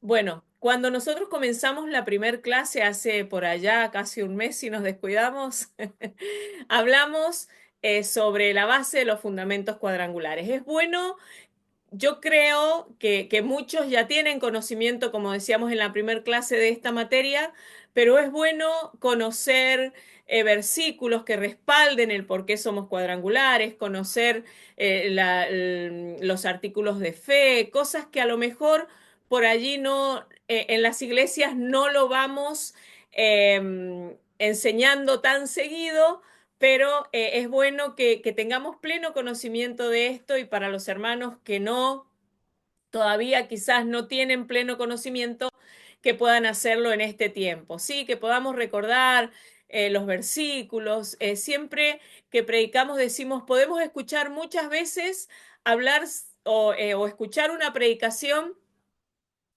Bueno, cuando nosotros comenzamos la primer clase hace por allá casi un mes, si nos descuidamos, hablamos sobre la base de los fundamentos cuadrangulares. Es bueno, yo creo que muchos ya tienen conocimiento, como decíamos en la primera clase de esta materia, pero es bueno conocer versículos que respalden el por qué somos cuadrangulares, conocer los artículos de fe, cosas que a lo mejor por allí no, en las iglesias no lo vamos enseñando tan seguido, pero es bueno que tengamos pleno conocimiento de esto y para los hermanos que no, todavía quizás no tienen pleno conocimiento, que puedan hacerlo en este tiempo, ¿sí? Que podamos recordar los versículos. Siempre que predicamos decimos, podemos escuchar muchas veces hablar o escuchar una predicación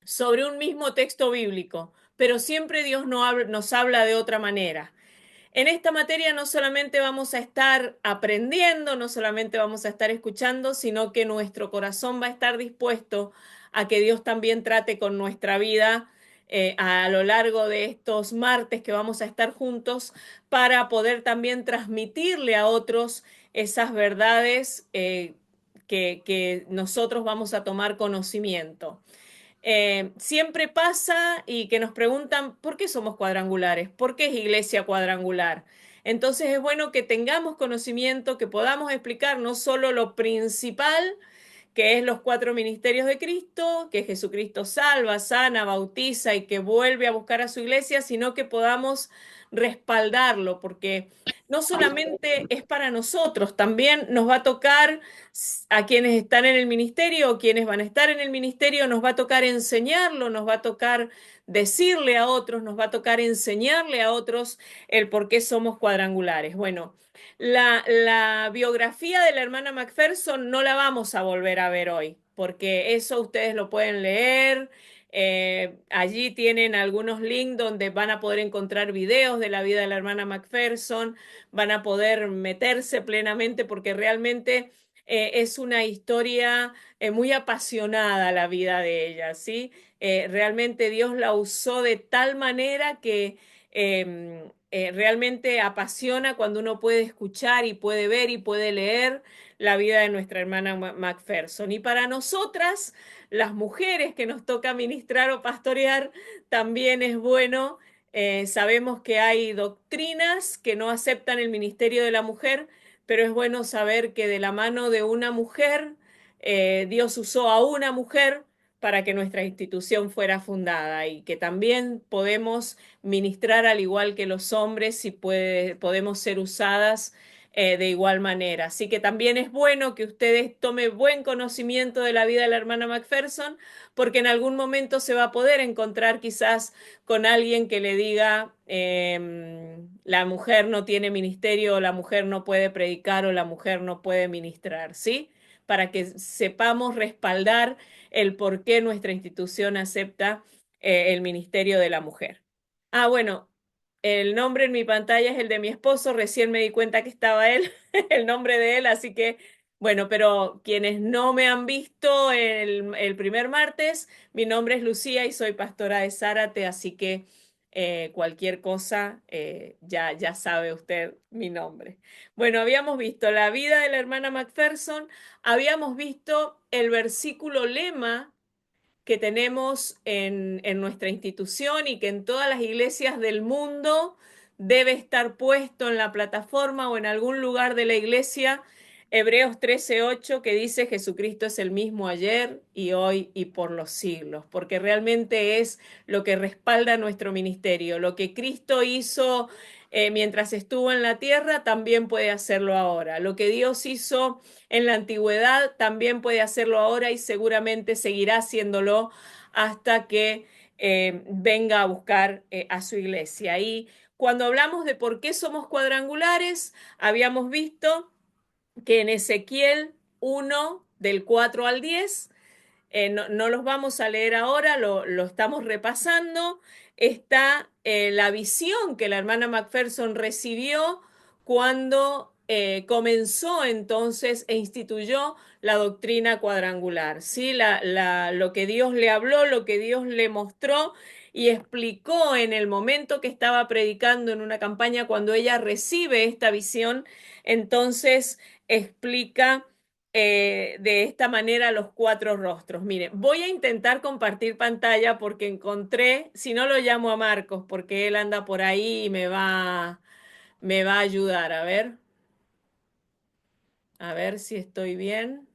sobre un mismo texto bíblico, pero siempre Dios nos habla de otra manera. En esta materia no solamente vamos a estar aprendiendo, no solamente vamos a estar escuchando, sino que nuestro corazón va a estar dispuesto a que Dios también trate con nuestra vida a lo largo de estos martes que vamos a estar juntos para poder también transmitirle a otros esas verdades que nosotros vamos a tomar conocimiento. Siempre pasa y que nos preguntan por qué somos cuadrangulares, por qué es iglesia cuadrangular. Entonces es bueno que tengamos conocimiento, que podamos explicar no solo lo principal, que es los cuatro ministerios de Cristo, que Jesucristo salva, sana, bautiza y que vuelve a buscar a su iglesia, sino que podamos respaldarlo, porque no solamente es para nosotros, también nos va a tocar a quienes están en el ministerio o quienes van a estar en el ministerio, nos va a tocar enseñarlo, nos va a tocar decirle a otros, nos va a tocar enseñarle a otros el por qué somos cuadrangulares. Bueno, la biografía de la hermana Macpherson no la vamos a volver a ver hoy, porque eso ustedes lo pueden leer. Allí tienen algunos links donde van a poder encontrar videos de la vida de la hermana Macpherson, van a poder meterse plenamente porque realmente es una historia muy apasionada la vida de ella, ¿sí? Realmente Dios la usó de tal manera que realmente apasiona cuando uno puede escuchar y puede ver y puede leer la vida de nuestra hermana Macpherson. Y para nosotras, las mujeres que nos toca ministrar o pastorear, también es bueno. Sabemos que hay doctrinas que no aceptan el ministerio de la mujer, pero es bueno saber que de la mano de una mujer, Dios usó a una mujer para que nuestra institución fuera fundada y que también podemos ministrar al igual que los hombres y podemos ser usadas de igual manera. Así que también es bueno que ustedes tomen buen conocimiento de la vida de la hermana Macpherson, porque en algún momento se va a poder encontrar quizás con alguien que le diga la mujer no tiene ministerio, o la mujer no puede predicar, o la mujer no puede ministrar, ¿sí? Para que sepamos respaldar el por qué nuestra institución acepta el ministerio de la mujer. Ah, bueno, el nombre en mi pantalla es el de mi esposo, recién me di cuenta que estaba él, el nombre de él, así que, bueno, pero quienes no me han visto el primer martes, mi nombre es Lucía y soy pastora de Zárate, así que cualquier cosa, ya sabe usted mi nombre. Bueno, habíamos visto la vida de la hermana Macpherson, habíamos visto el versículo lema que tenemos en nuestra institución y que en todas las iglesias del mundo debe estar puesto en la plataforma o en algún lugar de la iglesia. Hebreos 13:8 que dice Jesucristo es el mismo ayer y hoy y por los siglos, porque realmente es lo que respalda nuestro ministerio. Lo que Cristo hizo mientras estuvo en la tierra, también puede hacerlo ahora. Lo que Dios hizo en la antigüedad, también puede hacerlo ahora y seguramente seguirá haciéndolo hasta que venga a buscar a su iglesia. Y cuando hablamos de por qué somos cuadrangulares, habíamos visto que en Ezequiel 1, del 4 al 10, no los vamos a leer ahora, lo estamos repasando, está la visión que la hermana Macpherson recibió cuando comenzó entonces e instituyó la doctrina cuadrangular, ¿sí? Lo que Dios le habló, lo que Dios le mostró y explicó en el momento que estaba predicando en una campaña, cuando ella recibe esta visión, entonces explica de esta manera los cuatro rostros. Mire, voy a intentar compartir pantalla porque encontré, si no lo llamo a Marcos, porque él anda por ahí y me va a ayudar. A ver si estoy bien,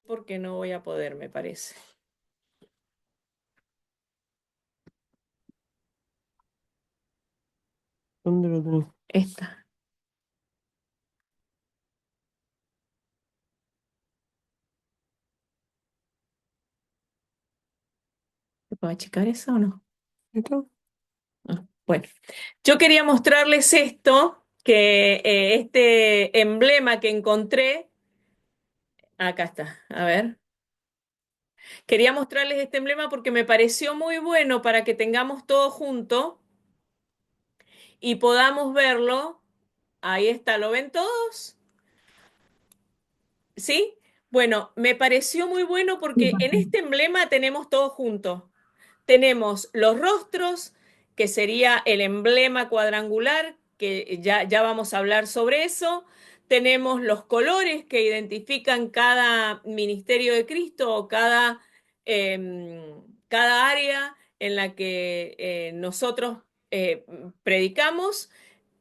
porque no voy a poder, me parece. ¿Dónde lo tenés? Esta. ¿Se puede achicar eso o no? ¿Esto? Ah, bueno, yo quería mostrarles esto, que este emblema que encontré, acá está, a ver. Quería mostrarles este emblema porque me pareció muy bueno para que tengamos todo junto y podamos verlo. Ahí está, ¿lo ven todos? ¿Sí? Bueno, me pareció muy bueno Sí, porque en porque este emblema tenemos todo junto. Tenemos los rostros, que sería el emblema cuadrangular, que ya vamos a hablar sobre eso. Tenemos los colores que identifican cada ministerio de Cristo o cada área en la que nosotros predicamos.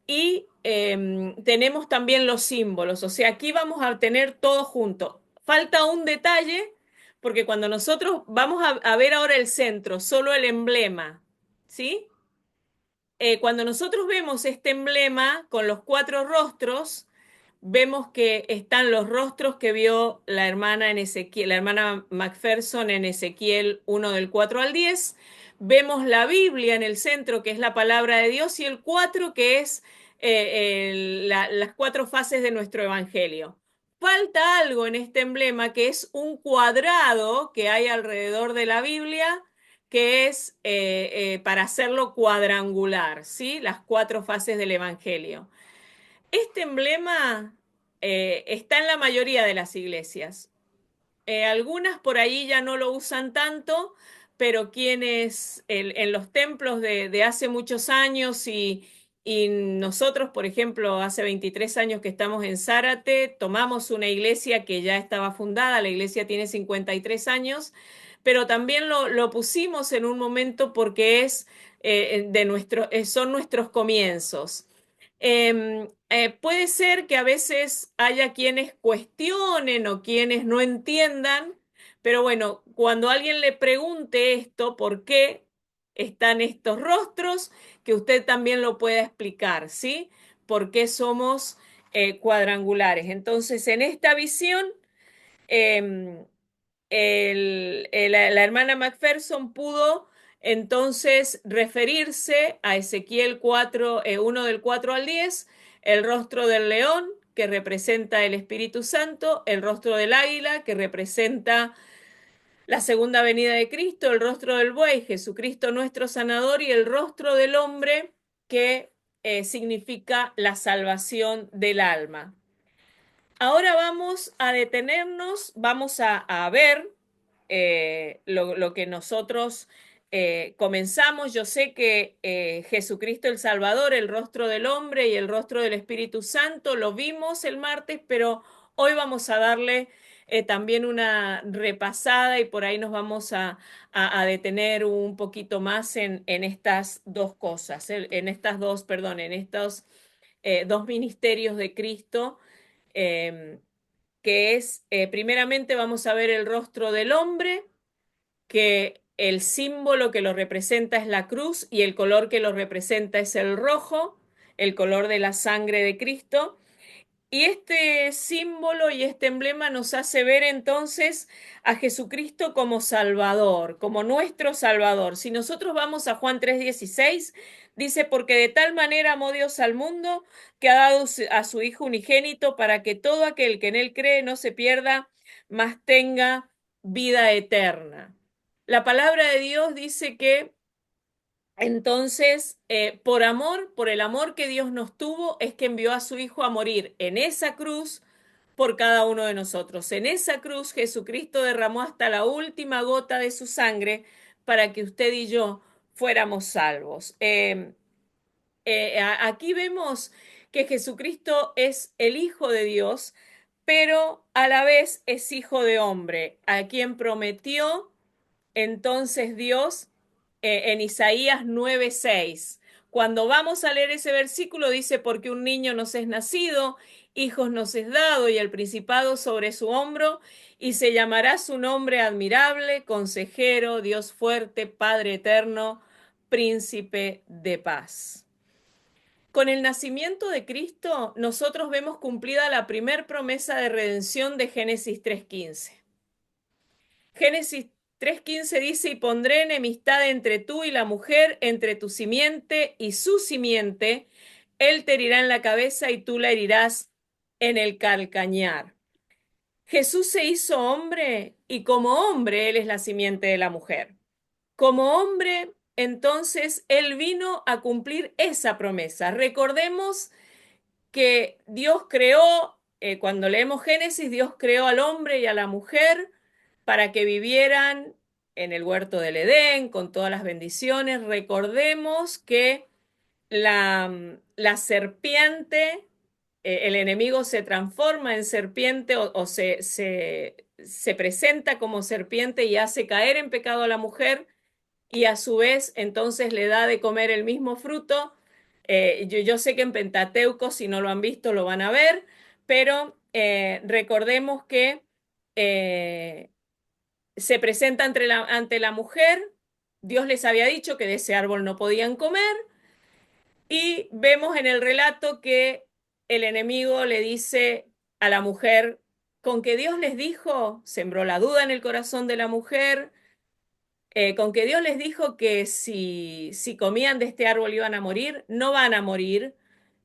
Y tenemos también los símbolos, o sea, aquí vamos a tener todo junto. Falta un detalle, porque cuando nosotros vamos a ver ahora el centro, solo el emblema, ¿sí? Cuando nosotros vemos este emblema con los cuatro rostros, vemos que están los rostros que vio la hermana en Ezequiel, la hermana Macpherson en Ezequiel 1 del 4 al 10. Vemos la Biblia en el centro, que es la palabra de Dios, y el 4, que es las cuatro fases de nuestro evangelio. Falta algo en este emblema, que es un cuadrado que hay alrededor de la Biblia, que es para hacerlo cuadrangular, ¿sí? Las cuatro fases del evangelio. Este emblema está en la mayoría de las iglesias. Algunas por ahí ya no lo usan tanto, pero quienes en los templos de hace muchos años y nosotros, por ejemplo, hace 23 años que estamos en Zárate, tomamos una iglesia que ya estaba fundada, la iglesia tiene 53 años, pero también lo pusimos en un momento porque son nuestros comienzos. Puede ser que a veces haya quienes cuestionen o quienes no entiendan, pero bueno, cuando alguien le pregunte esto, ¿por qué están estos rostros? Que usted también lo pueda explicar, ¿sí? ¿Por qué somos cuadrangulares? Entonces, en esta visión, eh, la hermana Macpherson pudo entonces referirse a Ezequiel 4, 1 del 4 al 10, el rostro del león, que representa el Espíritu Santo, el rostro del águila, que representa la segunda venida de Cristo, el rostro del buey, Jesucristo nuestro sanador, y el rostro del hombre, que significa la salvación del alma. Ahora vamos a detenernos, vamos a ver lo que nosotros comenzamos. Yo sé que Jesucristo el Salvador, el rostro del hombre y el rostro del Espíritu Santo, lo vimos el martes, pero hoy vamos a darle también una repasada y por ahí nos vamos a detener un poquito más en estas dos cosas, en estas dos, perdón, en estos dos ministerios de Cristo, eh, que es, primeramente vamos a ver el rostro del hombre, que el símbolo que lo representa es la cruz y el color que lo representa es el rojo, el color de la sangre de Cristo. Y este símbolo y este emblema nos hace ver entonces a Jesucristo como Salvador, como nuestro Salvador. Si nosotros vamos a Juan 3:16, dice, porque de tal manera amó Dios al mundo que ha dado a su Hijo unigénito para que todo aquel que en él cree no se pierda, mas tenga vida eterna. La palabra de Dios dice que Entonces, por amor, por el amor que Dios nos tuvo, es que envió a su Hijo a morir en esa cruz por cada uno de nosotros. En esa cruz Jesucristo derramó hasta la última gota de su sangre para que usted y yo fuéramos salvos. Aquí vemos que Jesucristo es el Hijo de Dios, pero a la vez es hijo de hombre, a quien prometió entonces Dios en Isaías 9:6. Cuando vamos a leer ese versículo dice, porque un niño nos es nacido, hijos nos es dado y el principado sobre su hombro, y se llamará su nombre admirable, consejero, Dios fuerte, Padre eterno, príncipe de paz. Con el nacimiento de Cristo, nosotros vemos cumplida la primer promesa de redención de Génesis 3:15. Génesis 3:15 dice, y pondré enemistad entre tú y la mujer, entre tu simiente y su simiente, él te herirá en la cabeza y tú la herirás en el calcañar. Jesús se hizo hombre y como hombre él es la simiente de la mujer. Como hombre, entonces, él vino a cumplir esa promesa. Recordemos que Dios creó, cuando leemos Génesis, Dios creó al hombre y a la mujer para que vivieran en el huerto del Edén con todas las bendiciones. Recordemos que la serpiente, el enemigo se transforma en serpiente o se presenta como serpiente y hace caer en pecado a la mujer y a su vez entonces le da de comer el mismo fruto. Yo sé que en Pentateuco, si no lo han visto, lo van a ver, pero recordemos que eh, se presenta ante la mujer, Dios les había dicho que de ese árbol no podían comer, y vemos en el relato que el enemigo le dice a la mujer, con que Dios les dijo, sembró la duda en el corazón de la mujer, con que Dios les dijo que si comían de este árbol iban a morir, no van a morir.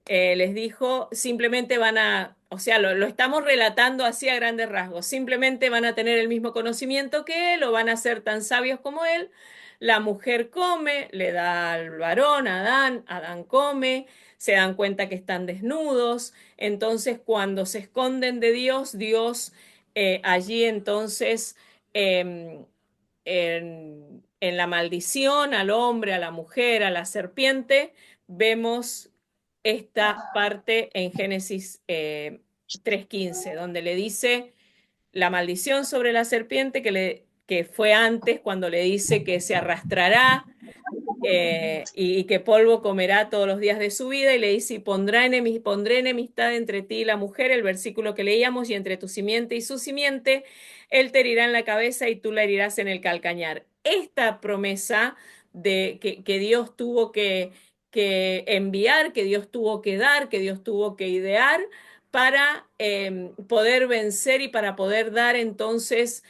Les dijo, simplemente van a, o sea, lo estamos relatando así a grandes rasgos, simplemente van a tener el mismo conocimiento que él o van a ser tan sabios como él. La mujer come, le da al varón, a Adán, Adán come, se dan cuenta que están desnudos, entonces cuando se esconden de Dios, Dios allí entonces em, en la maldición al hombre, a la mujer, a la serpiente, vemos esta parte en Génesis 3:15, donde le dice la maldición sobre la serpiente que fue antes cuando le dice que se arrastrará y que polvo comerá todos los días de su vida, y le dice, y pondré enemistad entre ti y la mujer, el versículo que leíamos, y entre tu simiente y su simiente, él te herirá en la cabeza y tú la herirás en el calcañar. Esta promesa que Dios tuvo que enviar, que Dios tuvo que dar, que Dios tuvo que idear para poder vencer y para poder dar entonces,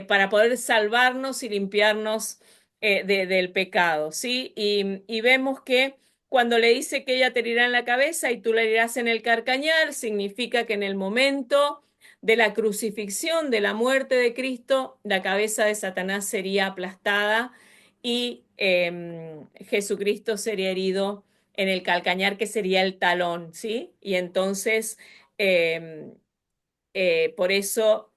para poder salvarnos y limpiarnos del pecado, ¿sí? Y vemos que cuando le dice que ella te herirá en la cabeza y tú la herirás en el carcañal, significa que en el momento de la crucifixión, de la muerte de Cristo, la cabeza de Satanás sería aplastada y Jesucristo sería herido en el calcañar, que sería el talón, ¿sí? Y entonces, eh, por eso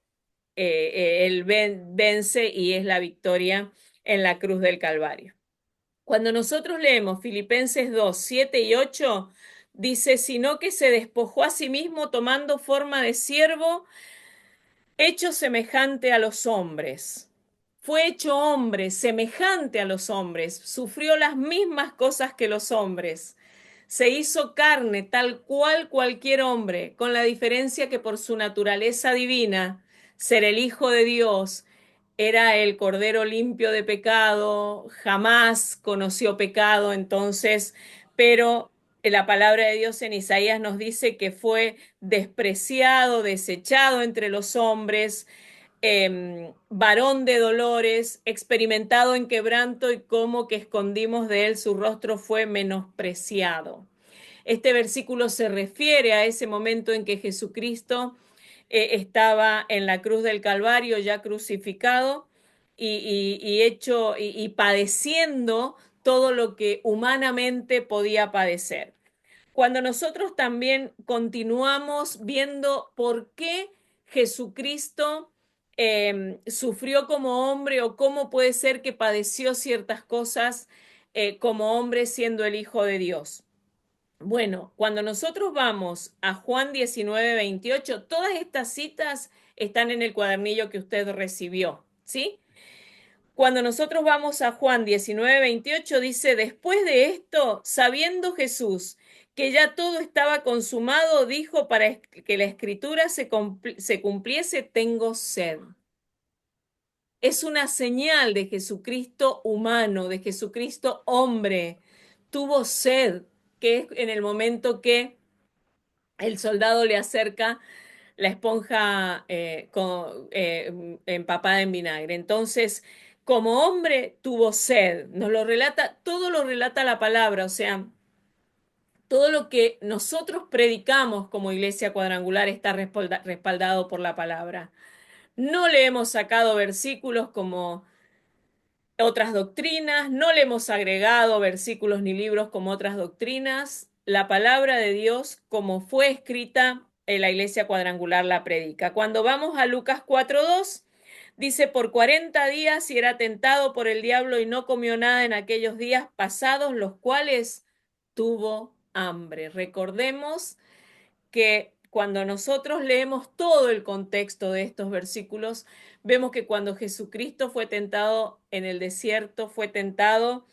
él vence y es la victoria en la cruz del Calvario. Cuando nosotros leemos Filipenses 2, 7 y 8, dice, sino que se despojó a sí mismo tomando forma de siervo, hecho semejante a los hombres. Fue hecho hombre, semejante a los hombres, sufrió las mismas cosas que los hombres. Se hizo carne tal cual cualquier hombre, con la diferencia que por su naturaleza divina, ser el Hijo de Dios, era el Cordero limpio de pecado, jamás conoció pecado, entonces, pero la palabra de Dios en Isaías nos dice que fue despreciado, desechado entre los hombres, varón de dolores, experimentado en quebranto y como que escondimos de él su rostro fue menospreciado. Este versículo se refiere a ese momento en que Jesucristo estaba en la cruz del Calvario ya crucificado y hecho y padeciendo todo lo que humanamente podía padecer. Cuando nosotros también continuamos viendo por qué Jesucristo sufrió como hombre o cómo puede ser que padeció ciertas cosas como hombre siendo el Hijo de Dios. Bueno, cuando nosotros vamos a Juan 19:28, todas estas citas están en el cuadernillo que usted recibió, ¿sí? Cuando nosotros vamos a Juan 19:28, dice, después de esto, sabiendo Jesús que ya todo estaba consumado, dijo para que la escritura se cumpliese, tengo sed. Es una señal de Jesucristo humano, de Jesucristo hombre. Tuvo sed, que es en el momento que el soldado le acerca la esponja empapada en vinagre. Entonces, como hombre tuvo sed, nos lo relata, todo lo relata la palabra, o sea, todo lo que nosotros predicamos como iglesia cuadrangular está respaldado por la palabra. No le hemos sacado versículos como otras doctrinas, no le hemos agregado versículos ni libros como otras doctrinas. La palabra de Dios, como fue escrita, en la iglesia cuadrangular la predica. Cuando vamos a Lucas 4:2, dice, por 40 días y era tentado por el diablo y no comió nada en aquellos días pasados, los cuales tuvo hambre. Recordemos que cuando nosotros leemos todo el contexto de estos versículos, vemos que cuando Jesucristo fue tentado en el desierto, fue tentado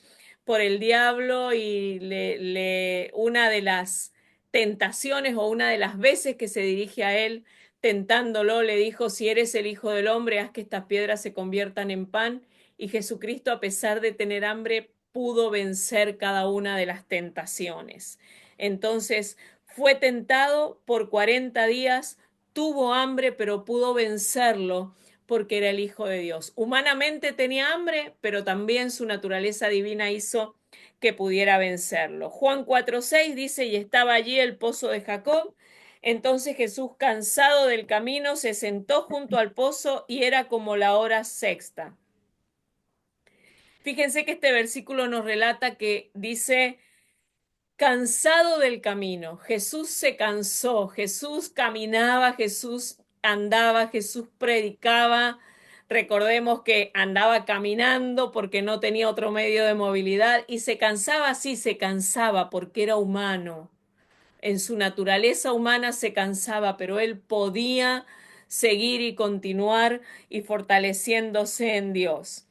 por el diablo y una de las tentaciones o una de las veces que se dirige a él tentándolo, le dijo, si eres el Hijo del Hombre, haz que estas piedras se conviertan en pan. Y Jesucristo, a pesar de tener hambre, pudo vencer cada una de las tentaciones. Entonces, fue tentado por 40 días, tuvo hambre, pero pudo vencerlo porque era el Hijo de Dios. Humanamente tenía hambre, pero también su naturaleza divina hizo que pudiera vencerlo. Juan 4:6 dice, y estaba allí el pozo de Jacob. Entonces Jesús, cansado del camino, se sentó junto al pozo y era como la hora sexta. Fíjense que este versículo nos relata que dice, cansado del camino. Jesús se cansó, Jesús caminaba, Jesús andaba, Jesús predicaba. Recordemos que andaba caminando porque no tenía otro medio de movilidad y se cansaba, sí, se cansaba porque era humano. En su naturaleza humana se cansaba, pero él podía seguir y continuar y fortaleciéndose en Dios.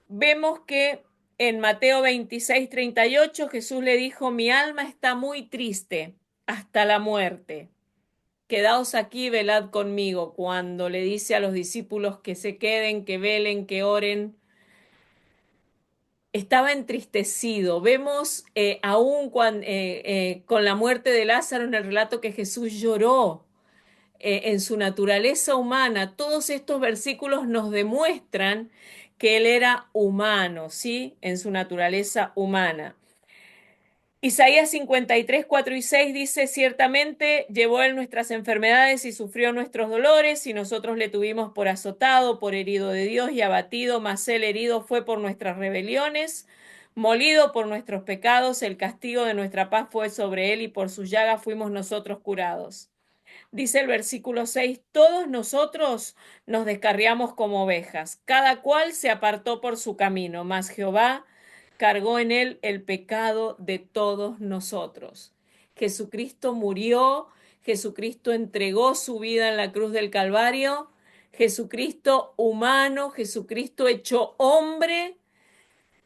Vemos que en Mateo 26:38 Jesús le dijo, mi alma está muy triste hasta la muerte. Quedaos aquí, velad conmigo. Cuando le dice a los discípulos que se queden, que velen, que oren, estaba entristecido. Vemos aún con la muerte de Lázaro en el relato que Jesús lloró en su naturaleza humana. Todos estos versículos nos demuestran que él era humano, ¿sí? En su naturaleza humana. Isaías 53:4 y 6 dice, ciertamente llevó él nuestras enfermedades y sufrió nuestros dolores, y nosotros le tuvimos por azotado, por herido de Dios y abatido, mas él herido fue por nuestras rebeliones, molido por nuestros pecados, el castigo de nuestra paz fue sobre él, y por sus llagas fuimos nosotros curados. Dice el versículo 6, todos nosotros nos descarriamos como ovejas, cada cual se apartó por su camino, mas Jehová cargó en él el pecado de todos nosotros. Jesucristo murió, Jesucristo entregó su vida en la cruz del Calvario, Jesucristo humano, Jesucristo hecho hombre,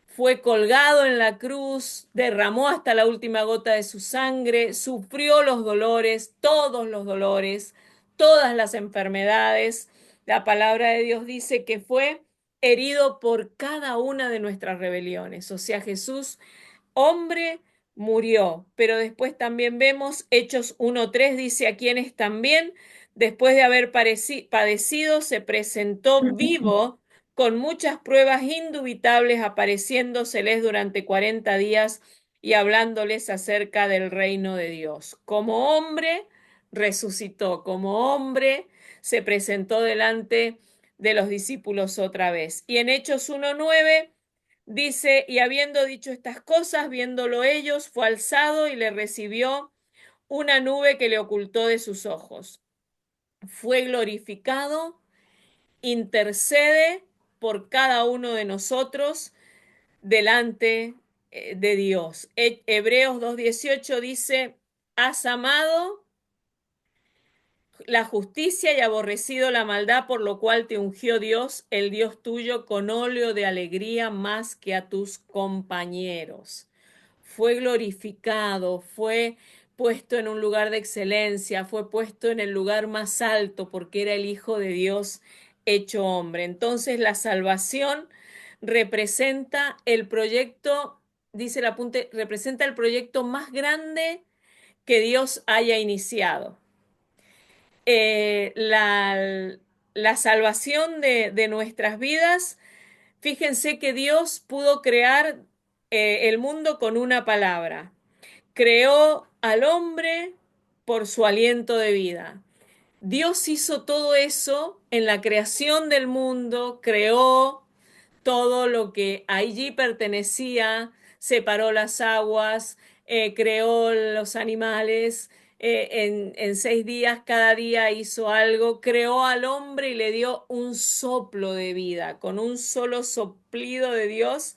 fue colgado en la cruz, derramó hasta la última gota de su sangre, sufrió los dolores, todas las enfermedades. La palabra de Dios dice que fue herido por cada una de nuestras rebeliones. O sea, Jesús, hombre, murió. Pero después también vemos Hechos 1:3, dice a quienes también, después de haber padecido, se presentó vivo con muchas pruebas indubitables, apareciéndoseles durante 40 días y hablándoles acerca del reino de Dios. Como hombre, resucitó, como hombre, se presentó delante de los discípulos otra vez. Y en Hechos 1:9 Dice, y habiendo dicho estas cosas, viéndolo ellos, fue alzado y le recibió una nube que le ocultó de sus ojos. Fue glorificado, intercede por cada uno de nosotros delante de Dios. Hebreos 2:18 dice, has amado la justicia y aborrecido la maldad, por lo cual te ungió Dios, el Dios tuyo, con óleo de alegría más que a tus compañeros. Fue glorificado, fue puesto en un lugar de excelencia, fue puesto en el lugar más alto porque era el Hijo de Dios hecho hombre. Entonces la salvación representa el proyecto, dice el apunte, representa el proyecto más grande que Dios haya iniciado. La salvación de nuestras vidas, fíjense que Dios pudo crear el mundo con una palabra. Creó al hombre por su aliento de vida. Dios hizo todo eso en la creación del mundo, creó todo lo que allí pertenecía, separó las aguas, creó los animales, en 6 días cada día hizo algo, creó al hombre y le dio un soplo de vida, con un solo soplido de Dios,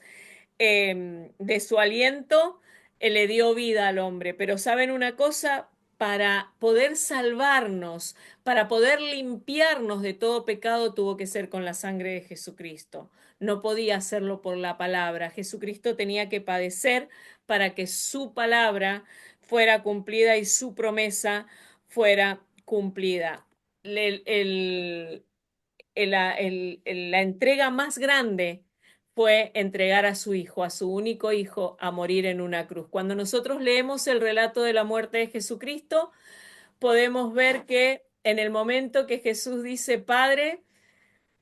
de su aliento, le dio vida al hombre. Pero ¿saben una cosa? Para poder salvarnos, para poder limpiarnos de todo pecado, tuvo que ser con la sangre de Jesucristo. No podía hacerlo por la palabra. Jesucristo tenía que padecer para que su palabra fuera cumplida y su promesa fuera cumplida. El, el, la entrega más grande fue entregar a su hijo, a su único hijo, a morir en una cruz. Cuando nosotros leemos el relato de la muerte de Jesucristo, podemos ver que en el momento que Jesús dice, Padre,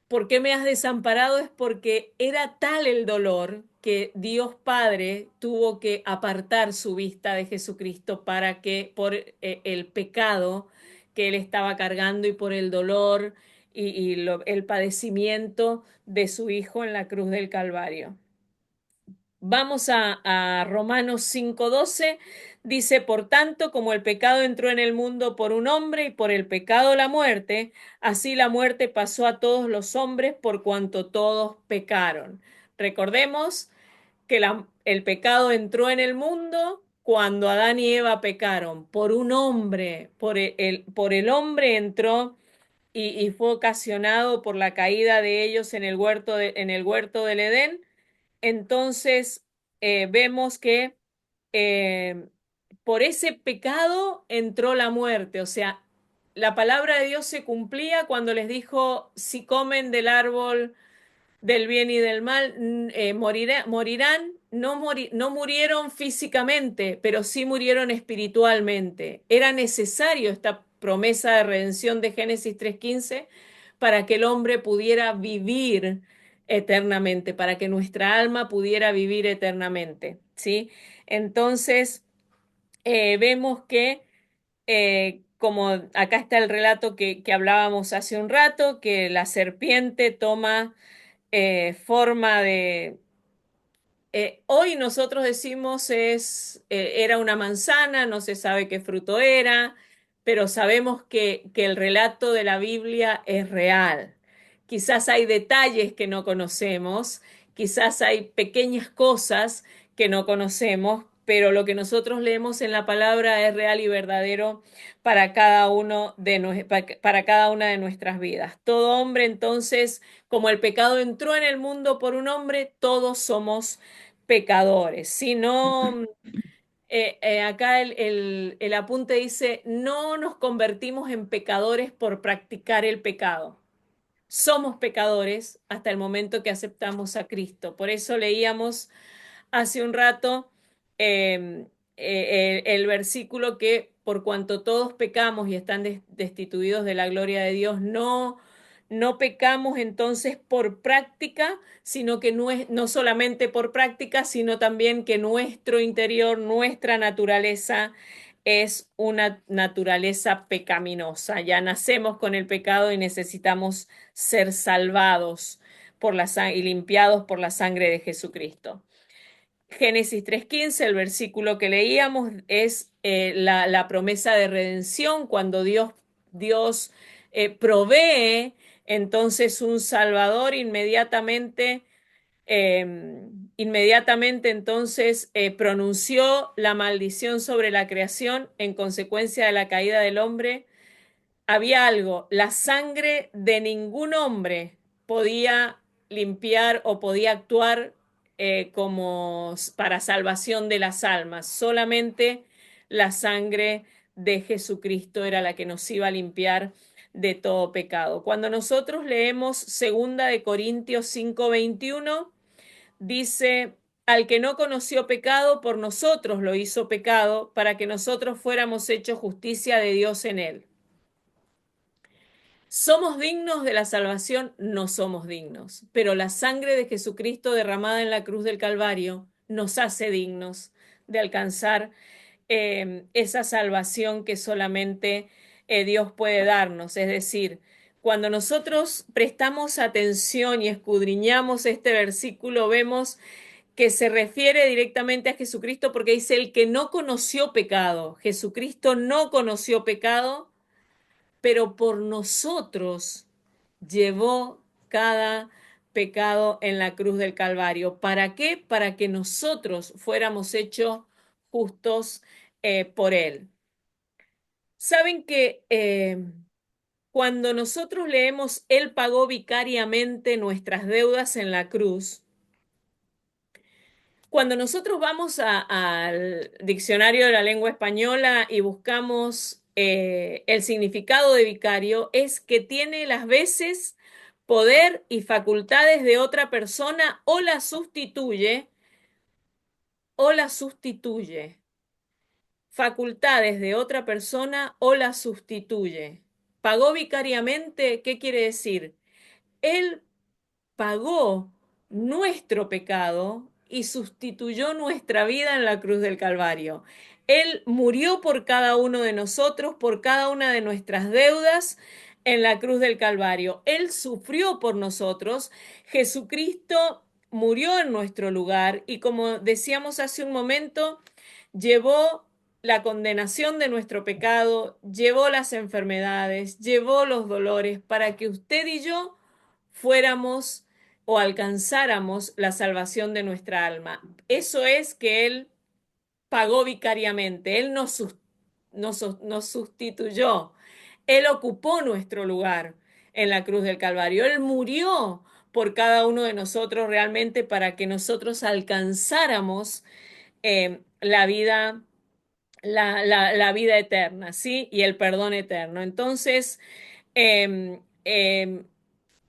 ¿por qué me has desamparado? Es porque era tal el dolor que Dios Padre tuvo que apartar su vista de Jesucristo para que por el pecado que él estaba cargando y por el dolor el padecimiento de su Hijo en la cruz del Calvario. Vamos a Romanos 5:12. Dice, por tanto, como el pecado entró en el mundo por un hombre y por el pecado la muerte, así la muerte pasó a todos los hombres por cuanto todos pecaron. Recordemos que el pecado entró en el mundo cuando Adán y Eva pecaron. Por un hombre, por el hombre entró y fue ocasionado por la caída de ellos en en el huerto del Edén. Entonces, vemos que eh, por ese pecado entró la muerte. O sea, la palabra de Dios se cumplía cuando les dijo, si comen del árbol del bien y del mal, morirán. No murieron físicamente, pero sí murieron espiritualmente. Era necesario esta promesa de redención de Génesis 3:15 para que el hombre pudiera vivir eternamente, para que nuestra alma pudiera vivir eternamente, ¿sí? Entonces, vemos que, como acá está el relato que hablábamos hace un rato, que la serpiente toma forma de... hoy nosotros decimos era una manzana, no se sabe qué fruto era, pero sabemos que el relato de la Biblia es real. Quizás hay detalles que no conocemos, quizás hay pequeñas cosas que no conocemos, pero lo que nosotros leemos en la palabra es real y verdadero para cada para cada una de nuestras vidas. Todo hombre, entonces, como el pecado entró en el mundo por un hombre, todos somos pecadores. Si no, acá el apunte dice, no nos convertimos en pecadores por practicar el pecado. Somos pecadores hasta el momento que aceptamos a Cristo. Por eso leíamos hace un rato el versículo que por cuanto todos pecamos y están destituidos de la gloria de Dios, no pecamos entonces por práctica, sino que no solamente por práctica, sino también que nuestro interior, nuestra naturaleza es una naturaleza pecaminosa. Ya nacemos con el pecado y necesitamos ser salvados y limpiados por la sangre de Jesucristo. Génesis 3:15, el versículo que leíamos, es la promesa de redención, cuando Dios provee entonces un Salvador inmediatamente entonces pronunció la maldición sobre la creación en consecuencia de la caída del hombre. Había algo, la sangre de ningún hombre podía limpiar o podía actuar como para salvación de las almas. Solamente la sangre de Jesucristo era la que nos iba a limpiar de todo pecado. Cuando nosotros leemos 2 Corintios 5:21, dice: al que no conoció pecado, por nosotros lo hizo pecado, para que nosotros fuéramos hechos justicia de Dios en él. ¿Somos dignos de la salvación? No somos dignos, pero la sangre de Jesucristo derramada en la cruz del Calvario nos hace dignos de alcanzar esa salvación que solamente Dios puede darnos. Es decir, cuando nosotros prestamos atención y escudriñamos este versículo, vemos que se refiere directamente a Jesucristo, porque dice: el que no conoció pecado. Jesucristo no conoció pecado, pero por nosotros llevó cada pecado en la cruz del Calvario. ¿Para qué? Para que nosotros fuéramos hechos justos por Él. Saben que cuando nosotros leemos Él pagó vicariamente nuestras deudas en la cruz, cuando nosotros vamos al diccionario de la lengua española y buscamos el significado de vicario, es que tiene las veces, poder y facultades de otra persona o la sustituye. Facultades de otra persona o la sustituye. Pagó vicariamente, ¿qué quiere decir? Él pagó nuestro pecado y sustituyó nuestra vida en la cruz del Calvario. Él murió por cada uno de nosotros, por cada una de nuestras deudas en la cruz del Calvario. Él sufrió por nosotros. Jesucristo murió en nuestro lugar y, como decíamos hace un momento, llevó la condenación de nuestro pecado, llevó las enfermedades, llevó los dolores para que usted y yo fuéramos o alcanzáramos la salvación de nuestra alma. Eso es que Él pagó vicariamente, Él nos sustituyó, Él ocupó nuestro lugar en la cruz del Calvario, Él murió por cada uno de nosotros realmente para que nosotros alcanzáramos la vida, la vida eterna, ¿sí? Y el perdón eterno. Entonces, eh, eh,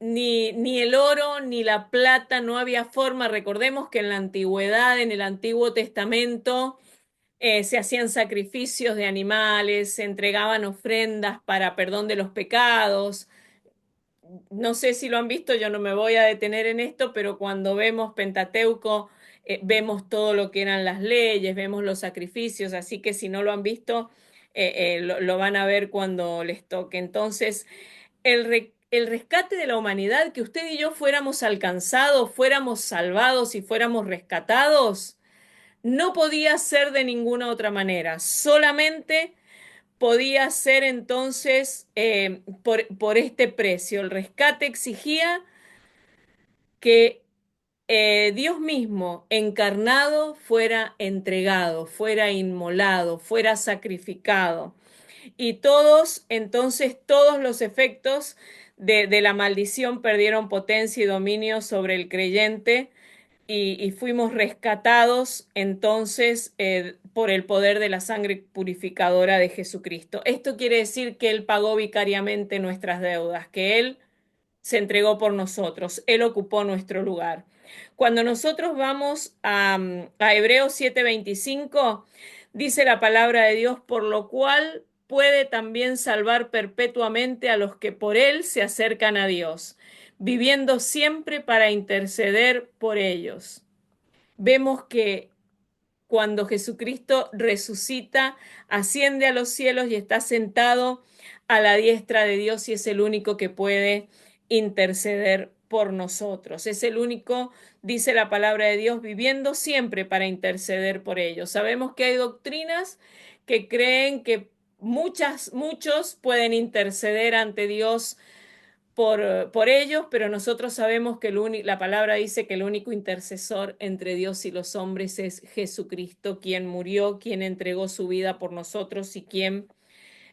ni el oro ni la plata, no había forma. Recordemos que en la antigüedad, en el Antiguo Testamento, se hacían sacrificios de animales, se entregaban ofrendas para perdón de los pecados. No sé si lo han visto, yo no me voy a detener en esto, pero cuando vemos Pentateuco, vemos todo lo que eran las leyes, vemos los sacrificios, así que si no lo han visto, lo van a ver cuando les toque. Entonces, el rescate de la humanidad, que usted y yo fuéramos alcanzados, fuéramos salvados y fuéramos rescatados, no podía ser de ninguna otra manera. Solamente podía ser entonces por este precio. El rescate exigía que Dios mismo, encarnado, fuera entregado, fuera inmolado, fuera sacrificado. Y todos los efectos de la maldición perdieron potencia y dominio sobre el creyente, y fuimos rescatados entonces por el poder de la sangre purificadora de Jesucristo. Esto quiere decir que Él pagó vicariamente nuestras deudas, que Él se entregó por nosotros, Él ocupó nuestro lugar. Cuando nosotros vamos a Hebreos 7:25, dice la palabra de Dios: por lo cual puede también salvar perpetuamente a los que por Él se acercan a Dios, viviendo siempre para interceder por ellos. Vemos que cuando Jesucristo resucita, asciende a los cielos y está sentado a la diestra de Dios, y es el único que puede interceder por nosotros. Es el único, dice la palabra de Dios, viviendo siempre para interceder por ellos. Sabemos que hay doctrinas que creen que muchos pueden interceder ante Dios por ellos, pero nosotros sabemos que la palabra dice que el único intercesor entre Dios y los hombres es Jesucristo, quien murió, quien entregó su vida por nosotros y quien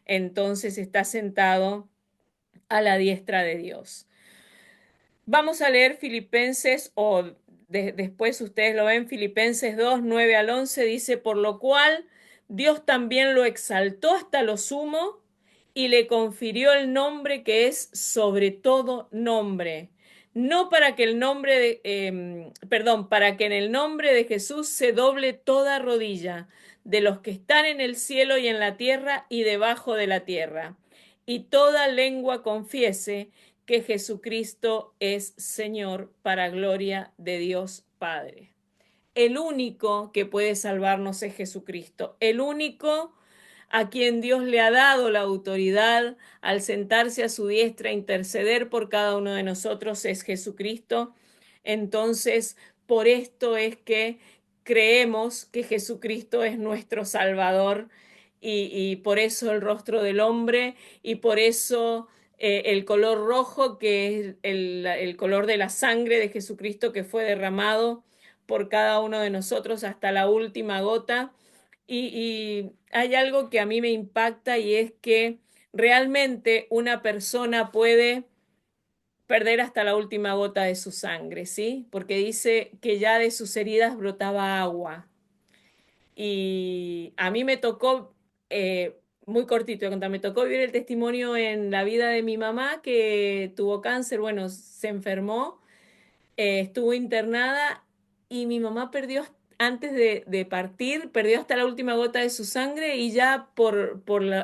entonces está sentado a la diestra de Dios. Vamos a leer Filipenses, o después ustedes lo ven, Filipenses 2 9 al 11 dice, por lo cual Dios también lo exaltó hasta lo sumo y le confirió el nombre que es sobre todo nombre. No para que el nombre perdón, para que en el nombre de Jesús se doble toda rodilla de los que están en el cielo y en la tierra y debajo de la tierra, y toda lengua confiese que Jesucristo es Señor para gloria de Dios Padre. El único que puede salvarnos es Jesucristo. El único a quien Dios le ha dado la autoridad al sentarse a su diestra a interceder por cada uno de nosotros es Jesucristo. Entonces, por esto es que creemos que Jesucristo es nuestro Salvador y por eso el rostro del hombre y por eso el color rojo, que es el color de la sangre de Jesucristo que fue derramado por cada uno de nosotros hasta la última gota. Y hay algo que a mí me impacta y es que realmente una persona puede perder hasta la última gota de su sangre, ¿sí? Porque dice que ya de sus heridas brotaba agua. Y a mí me tocó, muy cortito de contar, me tocó vivir el testimonio en la vida de mi mamá que tuvo cáncer, bueno, se enfermó, estuvo internada y mi mamá perdió, antes de partir, perdió hasta la última gota de su sangre y ya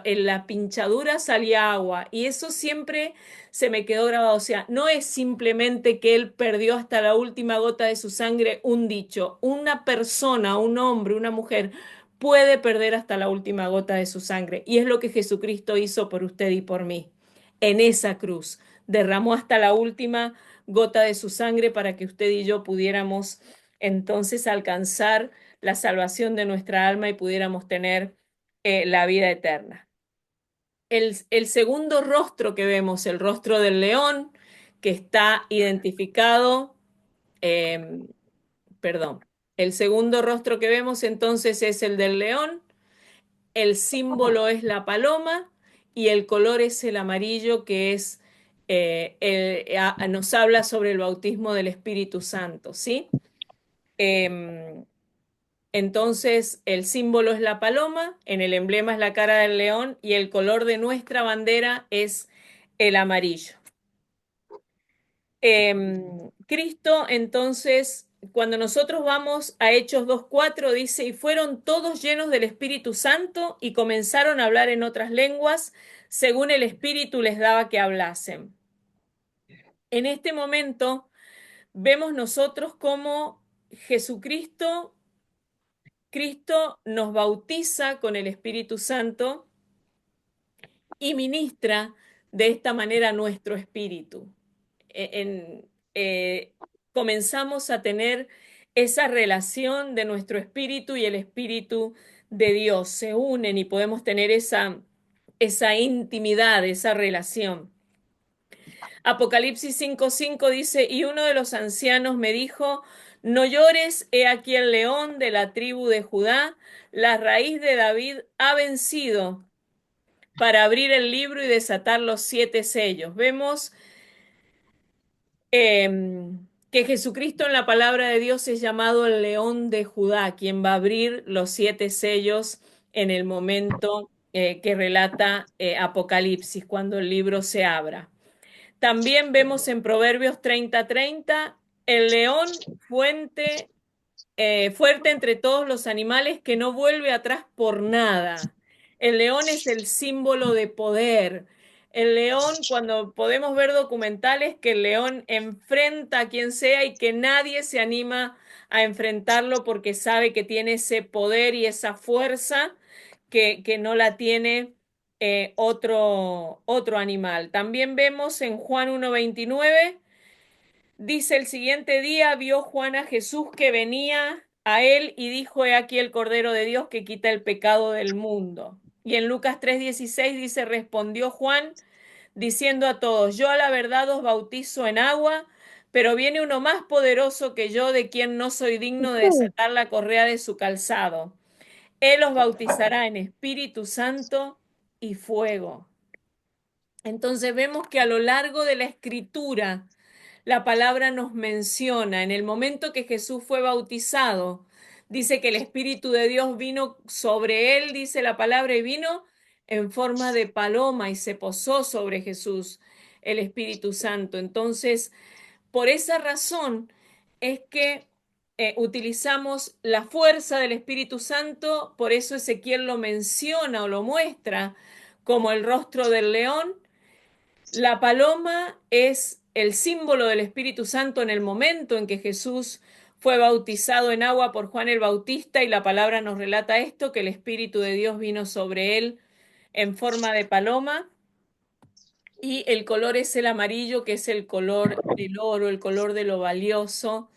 en la pinchadura salía agua. Y eso siempre se me quedó grabado. O sea, no es simplemente que él perdió hasta la última gota de su sangre un dicho. Una persona, un hombre, una mujer puede perder hasta la última gota de su sangre. Y es lo que Jesucristo hizo por usted y por mí. En esa cruz derramó hasta la última gota de su sangre para que usted y yo pudiéramos entonces alcanzar la salvación de nuestra alma y pudiéramos tener la vida eterna. El segundo rostro que vemos, el rostro del león, que está identificado, eh, perdón, el segundo rostro que vemos entonces es el del león, el símbolo es la paloma y el color es el amarillo, que es nos habla sobre el bautismo del Espíritu Santo, ¿sí? Eh, entonces, el símbolo es la paloma, en el emblema es la cara del león y el color de nuestra bandera es el amarillo. Cristo, entonces, cuando nosotros vamos a Hechos 2:4, dice, y fueron todos llenos del Espíritu Santo y comenzaron a hablar en otras lenguas, según el Espíritu les daba que hablasen. En este momento vemos nosotros cómo Jesucristo, Cristo nos bautiza con el Espíritu Santo y ministra de esta manera nuestro espíritu. En, eh, comenzamos a tener esa relación de nuestro espíritu y el espíritu de Dios. Se unen y podemos tener esa intimidad, esa relación. Apocalipsis 5:5 dice, y uno de los ancianos me dijo, no llores, he aquí el león de la tribu de Judá, la raíz de David ha vencido para abrir el libro y desatar los 7 sellos. Vemos que Jesucristo en la palabra de Dios es llamado el león de Judá, quien va a abrir los 7 sellos en el momento que relata Apocalipsis, cuando el libro se abra. También vemos en Proverbios 30:30, el león fuerte entre todos los animales que no vuelve atrás por nada. El león es el símbolo de poder. El león, cuando podemos ver documentales, que el león enfrenta a quien sea y que nadie se anima a enfrentarlo porque sabe que tiene ese poder y esa fuerza que no la tiene. otro animal. También vemos en Juan 1:29, dice: el siguiente día vio Juan a Jesús que venía a él y dijo: He aquí el Cordero de Dios que quita el pecado del mundo. Y en Lucas 3:16 dice: respondió Juan diciendo a todos: yo a la verdad os bautizo en agua, pero viene uno más poderoso que yo, de quien no soy digno de desatar la correa de su calzado. Él os bautizará en Espíritu Santo y fuego. Entonces vemos que a lo largo de la escritura la palabra nos menciona, en el momento que Jesús fue bautizado, dice que el Espíritu de Dios vino sobre él, dice la palabra, y vino en forma de paloma y se posó sobre Jesús el Espíritu Santo. Entonces, por esa razón es que utilizamos la fuerza del Espíritu Santo, por eso Ezequiel lo menciona o lo muestra como el rostro del león. La paloma es el símbolo del Espíritu Santo en el momento en que Jesús fue bautizado en agua por Juan el Bautista, y la palabra nos relata esto, que el Espíritu de Dios vino sobre él en forma de paloma, y el color es el amarillo, que es el color del oro, el color de lo valioso,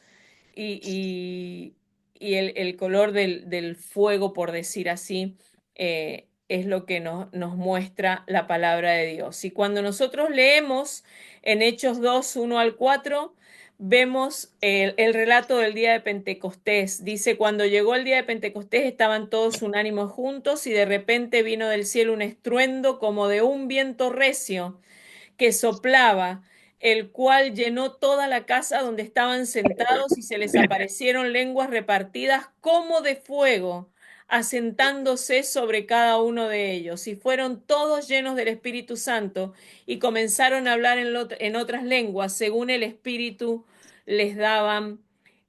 y, y el color del fuego, por decir así, es lo que nos muestra la palabra de Dios. Y cuando nosotros leemos en Hechos 2:1 al 4, vemos el relato del día de Pentecostés. Dice: cuando llegó el día de Pentecostés estaban todos unánimes juntos y de repente vino del cielo un estruendo como de un viento recio que soplaba, el cual llenó toda la casa donde estaban sentados, y se les aparecieron lenguas repartidas como de fuego, asentándose sobre cada uno de ellos. Y fueron todos llenos del Espíritu Santo y comenzaron a hablar en otras lenguas, según el Espíritu les daban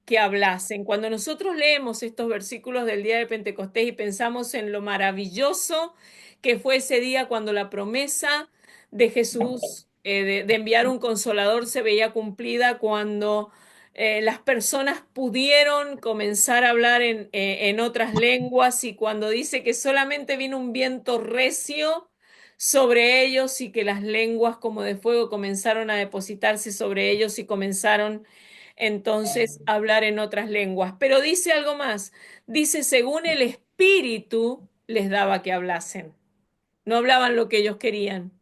que hablasen. Cuando nosotros leemos estos versículos del día de Pentecostés y pensamos en lo maravilloso que fue ese día, cuando la promesa de Jesús, de enviar un consolador, se veía cumplida, cuando las personas pudieron comenzar a hablar en otras lenguas, y cuando dice que solamente vino un viento recio sobre ellos y que las lenguas como de fuego comenzaron a depositarse sobre ellos y comenzaron entonces a hablar en otras lenguas. Pero dice algo más, dice: según el Espíritu les daba que hablasen. No hablaban lo que ellos querían,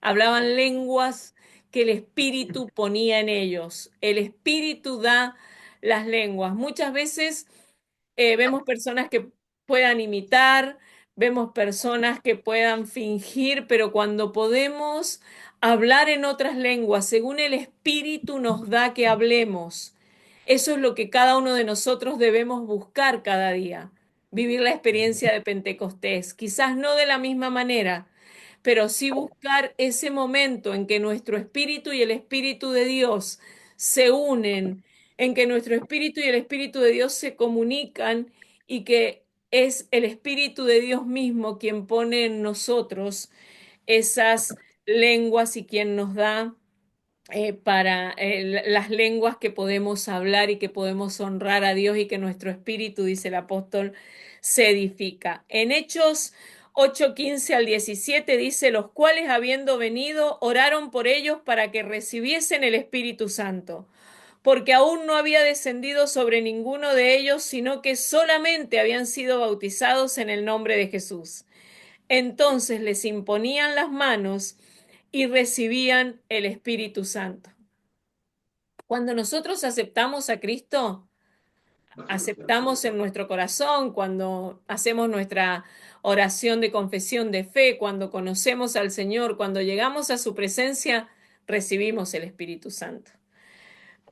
hablaban lenguas que el Espíritu ponía en ellos. El Espíritu da las lenguas. Muchas veces vemos personas que puedan imitar, vemos personas que puedan fingir, pero cuando podemos hablar en otras lenguas, según el Espíritu nos da que hablemos, eso es lo que cada uno de nosotros debemos buscar cada día, vivir la experiencia de Pentecostés, quizás no de la misma manera, pero sí buscar ese momento en que nuestro espíritu y el Espíritu de Dios se unen, en que nuestro espíritu y el Espíritu de Dios se comunican, y que es el Espíritu de Dios mismo quien pone en nosotros esas lenguas y quien nos da para las lenguas que podemos hablar y que podemos honrar a Dios, y que nuestro espíritu, dice el apóstol, se edifica. En Hechos 8:15 al 17 dice: los cuales, habiendo venido, oraron por ellos para que recibiesen el Espíritu Santo, porque aún no había descendido sobre ninguno de ellos, sino que solamente habían sido bautizados en el nombre de Jesús. Entonces les imponían las manos y recibían el Espíritu Santo. Cuando nosotros aceptamos a Cristo, aceptamos en nuestro corazón, cuando hacemos nuestra oración de confesión de fe, cuando conocemos al Señor, cuando llegamos a su presencia, recibimos el Espíritu Santo.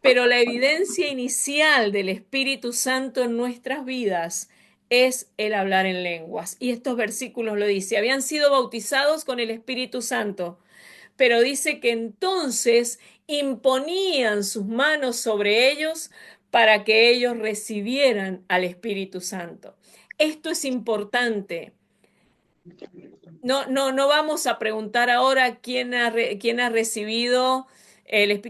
Pero la evidencia inicial del Espíritu Santo en nuestras vidas es el hablar en lenguas. Y estos versículos lo dice: habían sido bautizados con el Espíritu Santo, pero dice que entonces imponían sus manos sobre ellos para que ellos recibieran al Espíritu Santo. Esto es importante. No vamos a preguntar ahora quién ha recibido,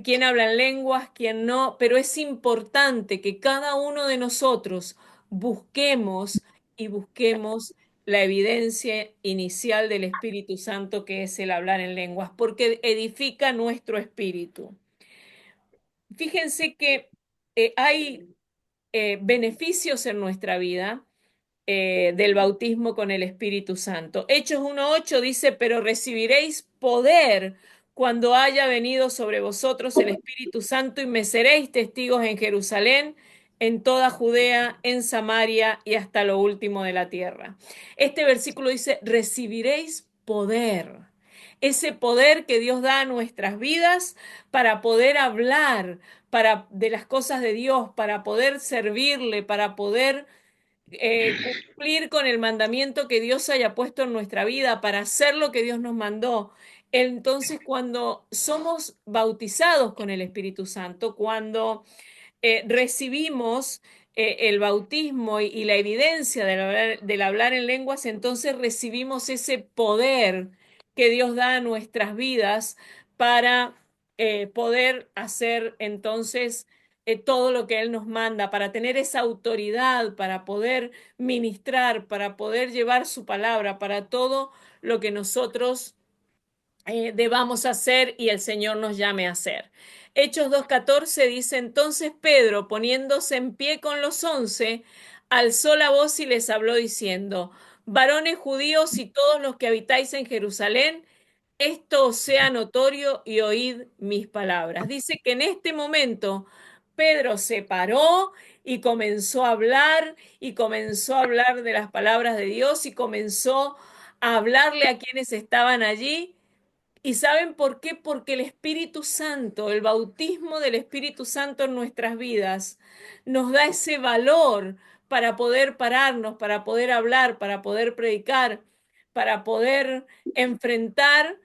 quién habla en lenguas, quién no, pero es importante que cada uno de nosotros busquemos y busquemos la evidencia inicial del Espíritu Santo, que es el hablar en lenguas, porque edifica nuestro espíritu. Fíjense que hay beneficios en nuestra vida del bautismo con el Espíritu Santo. Hechos 1:8 dice, pero recibiréis poder cuando haya venido sobre vosotros el Espíritu Santo y me seréis testigos en Jerusalén, en toda Judea, en Samaria y hasta lo último de la tierra. Este versículo dice, recibiréis poder. Ese poder que Dios da a nuestras vidas para poder hablar de las cosas de Dios, para poder servirle, para poder cumplir con el mandamiento que Dios haya puesto en nuestra vida, para hacer lo que Dios nos mandó. Entonces, cuando somos bautizados con el Espíritu Santo, cuando recibimos el bautismo y la evidencia del hablar en lenguas, entonces recibimos ese poder que Dios da a nuestras vidas para poder hacer entonces todo lo que Él nos manda, para tener esa autoridad, para poder ministrar, para poder llevar su palabra, para todo lo que nosotros debamos hacer y el Señor nos llame a hacer. Hechos 2:14 dice, entonces Pedro, poniéndose en pie con los 11, alzó la voz y les habló diciendo, varones judíos y todos los que habitáis en Jerusalén, esto os sea notorio y oíd mis palabras. Dice que en este momento Pedro se paró y comenzó a hablar y comenzó a hablar de las palabras de Dios y comenzó a hablarle a quienes estaban allí. ¿Y saben por qué? Porque el Espíritu Santo, el bautismo del Espíritu Santo en nuestras vidas, nos da ese valor para poder pararnos, para poder hablar, para poder predicar, para poder enfrentar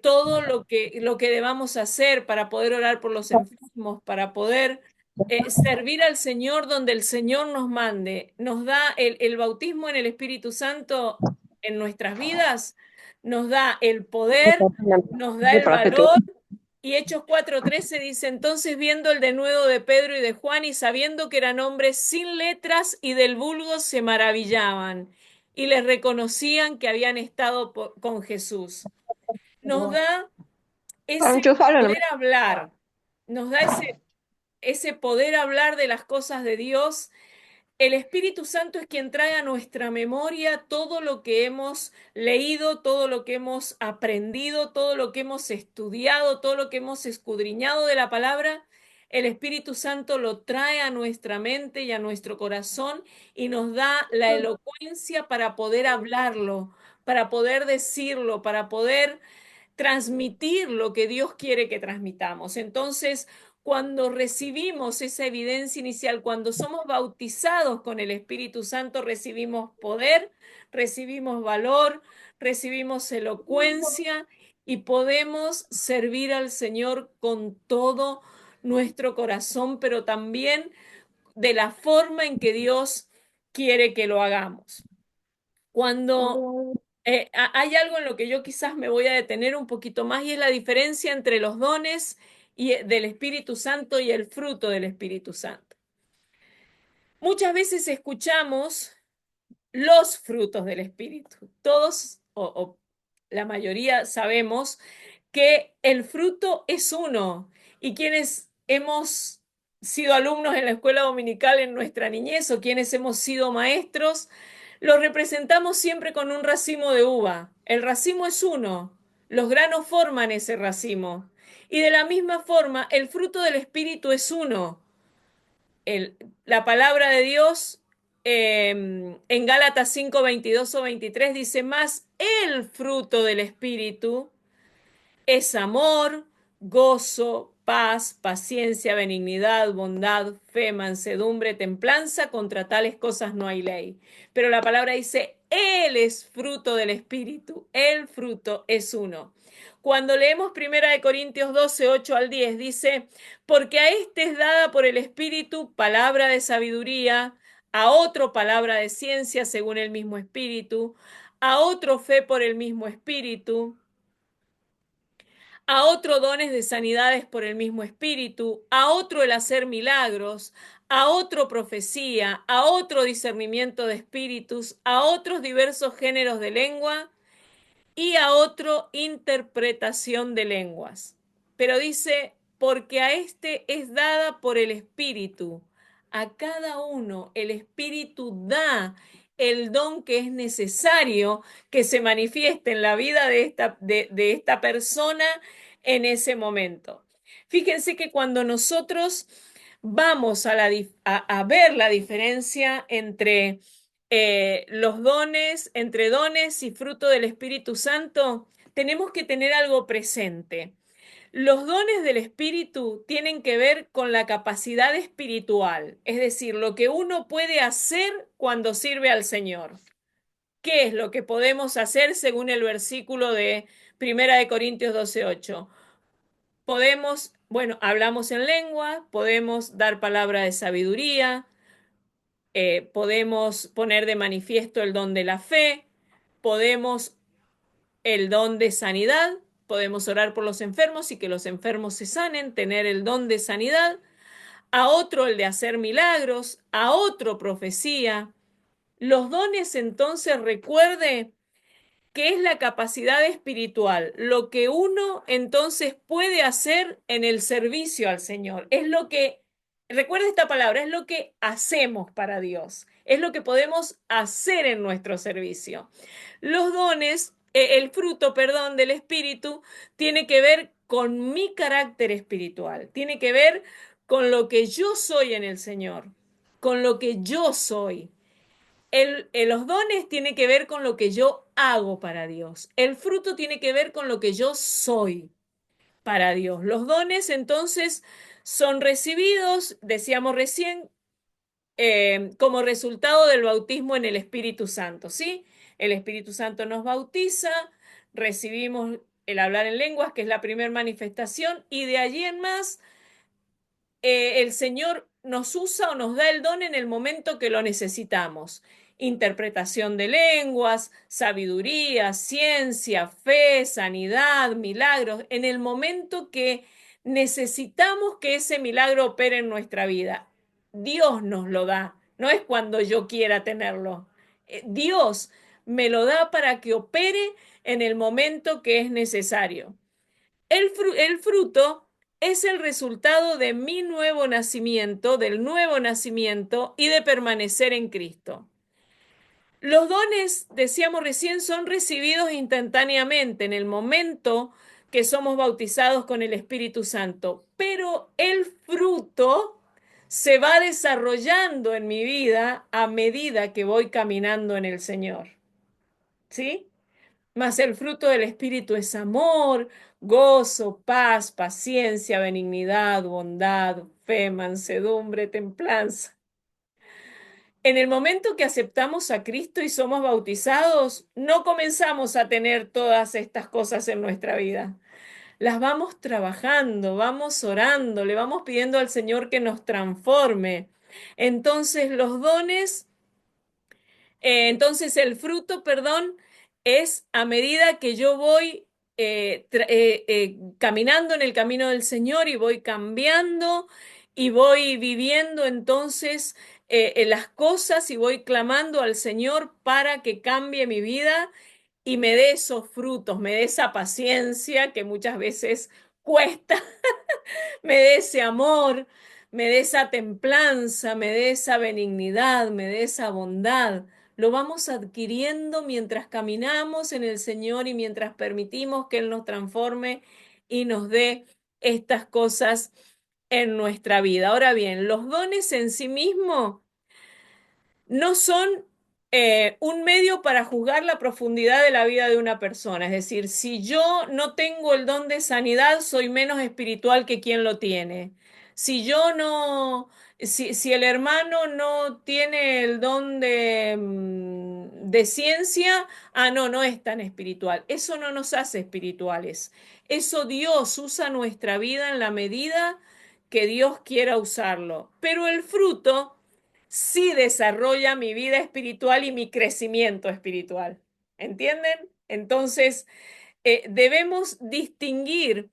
todo lo que debamos hacer, para poder orar por los enfermos, para poder servir al Señor donde el Señor nos mande. Nos da el bautismo en el Espíritu Santo en nuestras vidas, nos da el poder, nos da el valor. Y Hechos 4:13 dice, entonces viendo el denuedo de Pedro y de Juan y sabiendo que eran hombres sin letras y del vulgo, se maravillaban y les reconocían que habían estado con Jesús. Nos da ese poder hablar, nos da ese poder hablar de las cosas de Dios. El Espíritu Santo es quien trae a nuestra memoria todo lo que hemos leído, todo lo que hemos aprendido, todo lo que hemos estudiado, todo lo que hemos escudriñado de la palabra. El Espíritu Santo lo trae a nuestra mente y a nuestro corazón y nos da la elocuencia para poder hablarlo, para poder decirlo, para poder transmitir lo que Dios quiere que transmitamos. Entonces, cuando recibimos esa evidencia inicial, cuando somos bautizados con el Espíritu Santo, recibimos poder, recibimos valor, recibimos elocuencia y podemos servir al Señor con todo nuestro corazón, pero también de la forma en que Dios quiere que lo hagamos. Cuando hay algo en lo que yo quizás me voy a detener un poquito más y es la diferencia entre los dones del Espíritu Santo y el fruto del Espíritu Santo. Muchas veces escuchamos los frutos del Espíritu. Todos o la mayoría sabemos que el fruto es uno y quienes hemos sido alumnos en la escuela dominical en nuestra niñez o quienes hemos sido maestros, lo representamos siempre con un racimo de uva. El racimo es uno, los granos forman ese racimo. Y de la misma forma, el fruto del Espíritu es uno. La palabra de Dios en Gálatas 5, 22 o 23 dice más, el fruto del Espíritu es amor, gozo, paz, paciencia, benignidad, bondad, fe, mansedumbre, templanza. Contra tales cosas no hay ley. Pero la palabra dice, Él es fruto del Espíritu. El fruto es uno. Cuando leemos 1 Corintios 12, 8 al 10, dice, porque a este es dada por el Espíritu palabra de sabiduría, a otro palabra de ciencia según el mismo Espíritu, a otro fe por el mismo Espíritu, a otro dones de sanidades por el mismo Espíritu, a otro el hacer milagros, a otro profecía, a otro discernimiento de espíritus, a otros diversos géneros de lengua y a otro interpretación de lenguas. Pero dice, porque a este es dada por el Espíritu. A cada uno el Espíritu da el don que es necesario que se manifieste en la vida de esta persona en ese momento. Fíjense que cuando nosotros vamos a ver la diferencia entre los dones, entre dones y fruto del Espíritu Santo, tenemos que tener algo presente. Los dones del Espíritu tienen que ver con la capacidad espiritual, es decir, lo que uno puede hacer cuando sirve al Señor. ¿Qué es lo que podemos hacer según el versículo de Primera de Corintios 12:8? Podemos, bueno, hablamos en lengua, podemos dar palabra de sabiduría, podemos poner de manifiesto el don de la fe, podemos el don de sanidad, podemos orar por los enfermos y que los enfermos se sanen, tener el don de sanidad, a otro el de hacer milagros, a otro profecía. Los dones entonces recuerde que es la capacidad espiritual, lo que uno entonces puede hacer en el servicio al Señor. Es lo que, recuerda esta palabra, es lo que hacemos para Dios, es lo que podemos hacer en nuestro servicio. Los dones, el fruto, perdón, del Espíritu tiene que ver con mi carácter espiritual, tiene que ver con lo que yo soy en el Señor, con lo que yo soy. Los dones tienen que ver con lo que yo hago para Dios. El fruto tiene que ver con lo que yo soy para Dios. Los dones entonces son recibidos, decíamos recién, como resultado del bautismo en el Espíritu Santo, ¿sí? El Espíritu Santo nos bautiza, recibimos el hablar en lenguas, que es la primera manifestación, y de allí en más el Señor nos usa o nos da el don en el momento que lo necesitamos. Interpretación de lenguas, sabiduría, ciencia, fe, sanidad, milagros, en el momento que necesitamos que ese milagro opere en nuestra vida. Dios nos lo da, no es cuando yo quiera tenerlo. Dios me lo da para que opere en el momento que es necesario. El fruto es el resultado de mi nuevo nacimiento, del nuevo nacimiento y de permanecer en Cristo. Los dones, decíamos recién, son recibidos instantáneamente en el momento que somos bautizados con el Espíritu Santo, pero el fruto se va desarrollando en mi vida a medida que voy caminando en el Señor. ¿Sí? Mas el fruto del Espíritu es amor, gozo, paz, paciencia, benignidad, bondad, fe, mansedumbre, templanza. En el momento que aceptamos a Cristo y somos bautizados, no comenzamos a tener todas estas cosas en nuestra vida. Las vamos trabajando, vamos orando, le vamos pidiendo al Señor que nos transforme. Entonces los dones entonces el fruto, perdón, es a medida que yo voy caminando en el camino del Señor y voy cambiando y voy viviendo entonces las cosas y voy clamando al Señor para que cambie mi vida y me dé esos frutos, me dé esa paciencia que muchas veces cuesta, me dé ese amor, me dé esa templanza, me dé esa benignidad, me dé esa bondad. Lo vamos adquiriendo mientras caminamos en el Señor y mientras permitimos que Él nos transforme y nos dé estas cosas en nuestra vida. Ahora bien, los dones en sí mismos no son un medio para juzgar la profundidad de la vida de una persona. Es decir, si yo no tengo el don de sanidad, soy menos espiritual que quien lo tiene. Si yo no, si el hermano no tiene el don de ciencia, no, no es tan espiritual. Eso no nos hace espirituales. Eso Dios usa nuestra vida en la medida que Dios quiera usarlo. Pero el fruto sí desarrolla mi vida espiritual y mi crecimiento espiritual. ¿Entienden? Entonces, debemos distinguir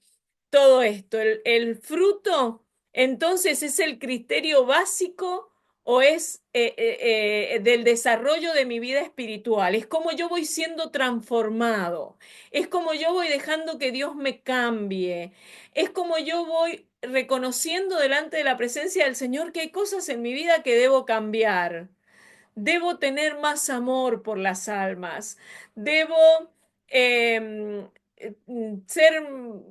todo esto. El fruto Entonces, ¿es el criterio básico o es del desarrollo de mi vida espiritual? Es como yo voy siendo transformado, es como yo voy dejando que Dios me cambie, es como yo voy reconociendo delante de la presencia del Señor que hay cosas en mi vida que debo cambiar. Debo tener más amor por las almas. Debo ser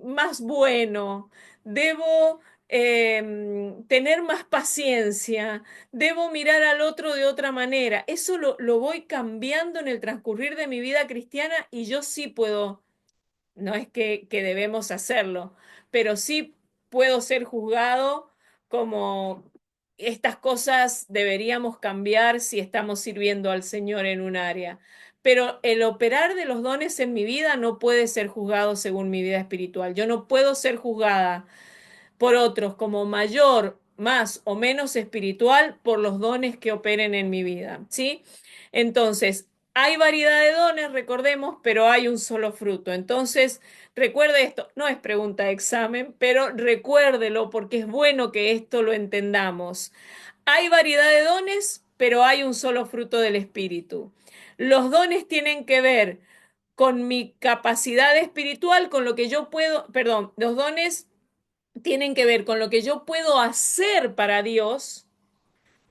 más bueno. Debo tener más paciencia. Debo mirar al otro de otra manera. Eso lo voy cambiando en el transcurrir de mi vida cristiana y yo sí puedo, no es que debemos hacerlo, pero sí puedo ser juzgado como estas cosas deberíamos cambiar si estamos sirviendo al Señor en un área. Pero el operar de los dones en mi vida no puede ser juzgado según mi vida espiritual. Yo no puedo ser juzgada por otros como mayor, más o menos espiritual por los dones que operen en mi vida, ¿sí? Entonces, hay variedad de dones, recordemos, pero hay un solo fruto. Entonces, recuerde esto, no es pregunta de examen, pero recuérdelo porque es bueno que esto lo entendamos. Hay variedad de dones, pero hay un solo fruto del Espíritu. Los dones tienen que ver con mi capacidad espiritual, con lo que yo puedo, perdón, los dones tienen que ver con lo que yo puedo hacer para Dios,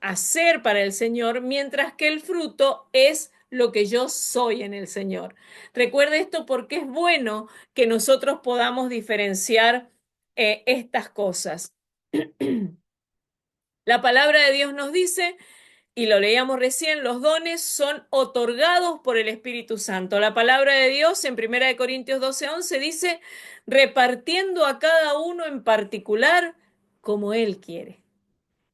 hacer para el Señor, mientras que el fruto es lo que yo soy en el Señor. Recuerde esto porque es bueno que nosotros podamos diferenciar estas cosas. La palabra de Dios nos dice, y lo leíamos recién, los dones son otorgados por el Espíritu Santo. La palabra de Dios en 1 Corintios 12:11 dice, repartiendo a cada uno en particular como Él quiere.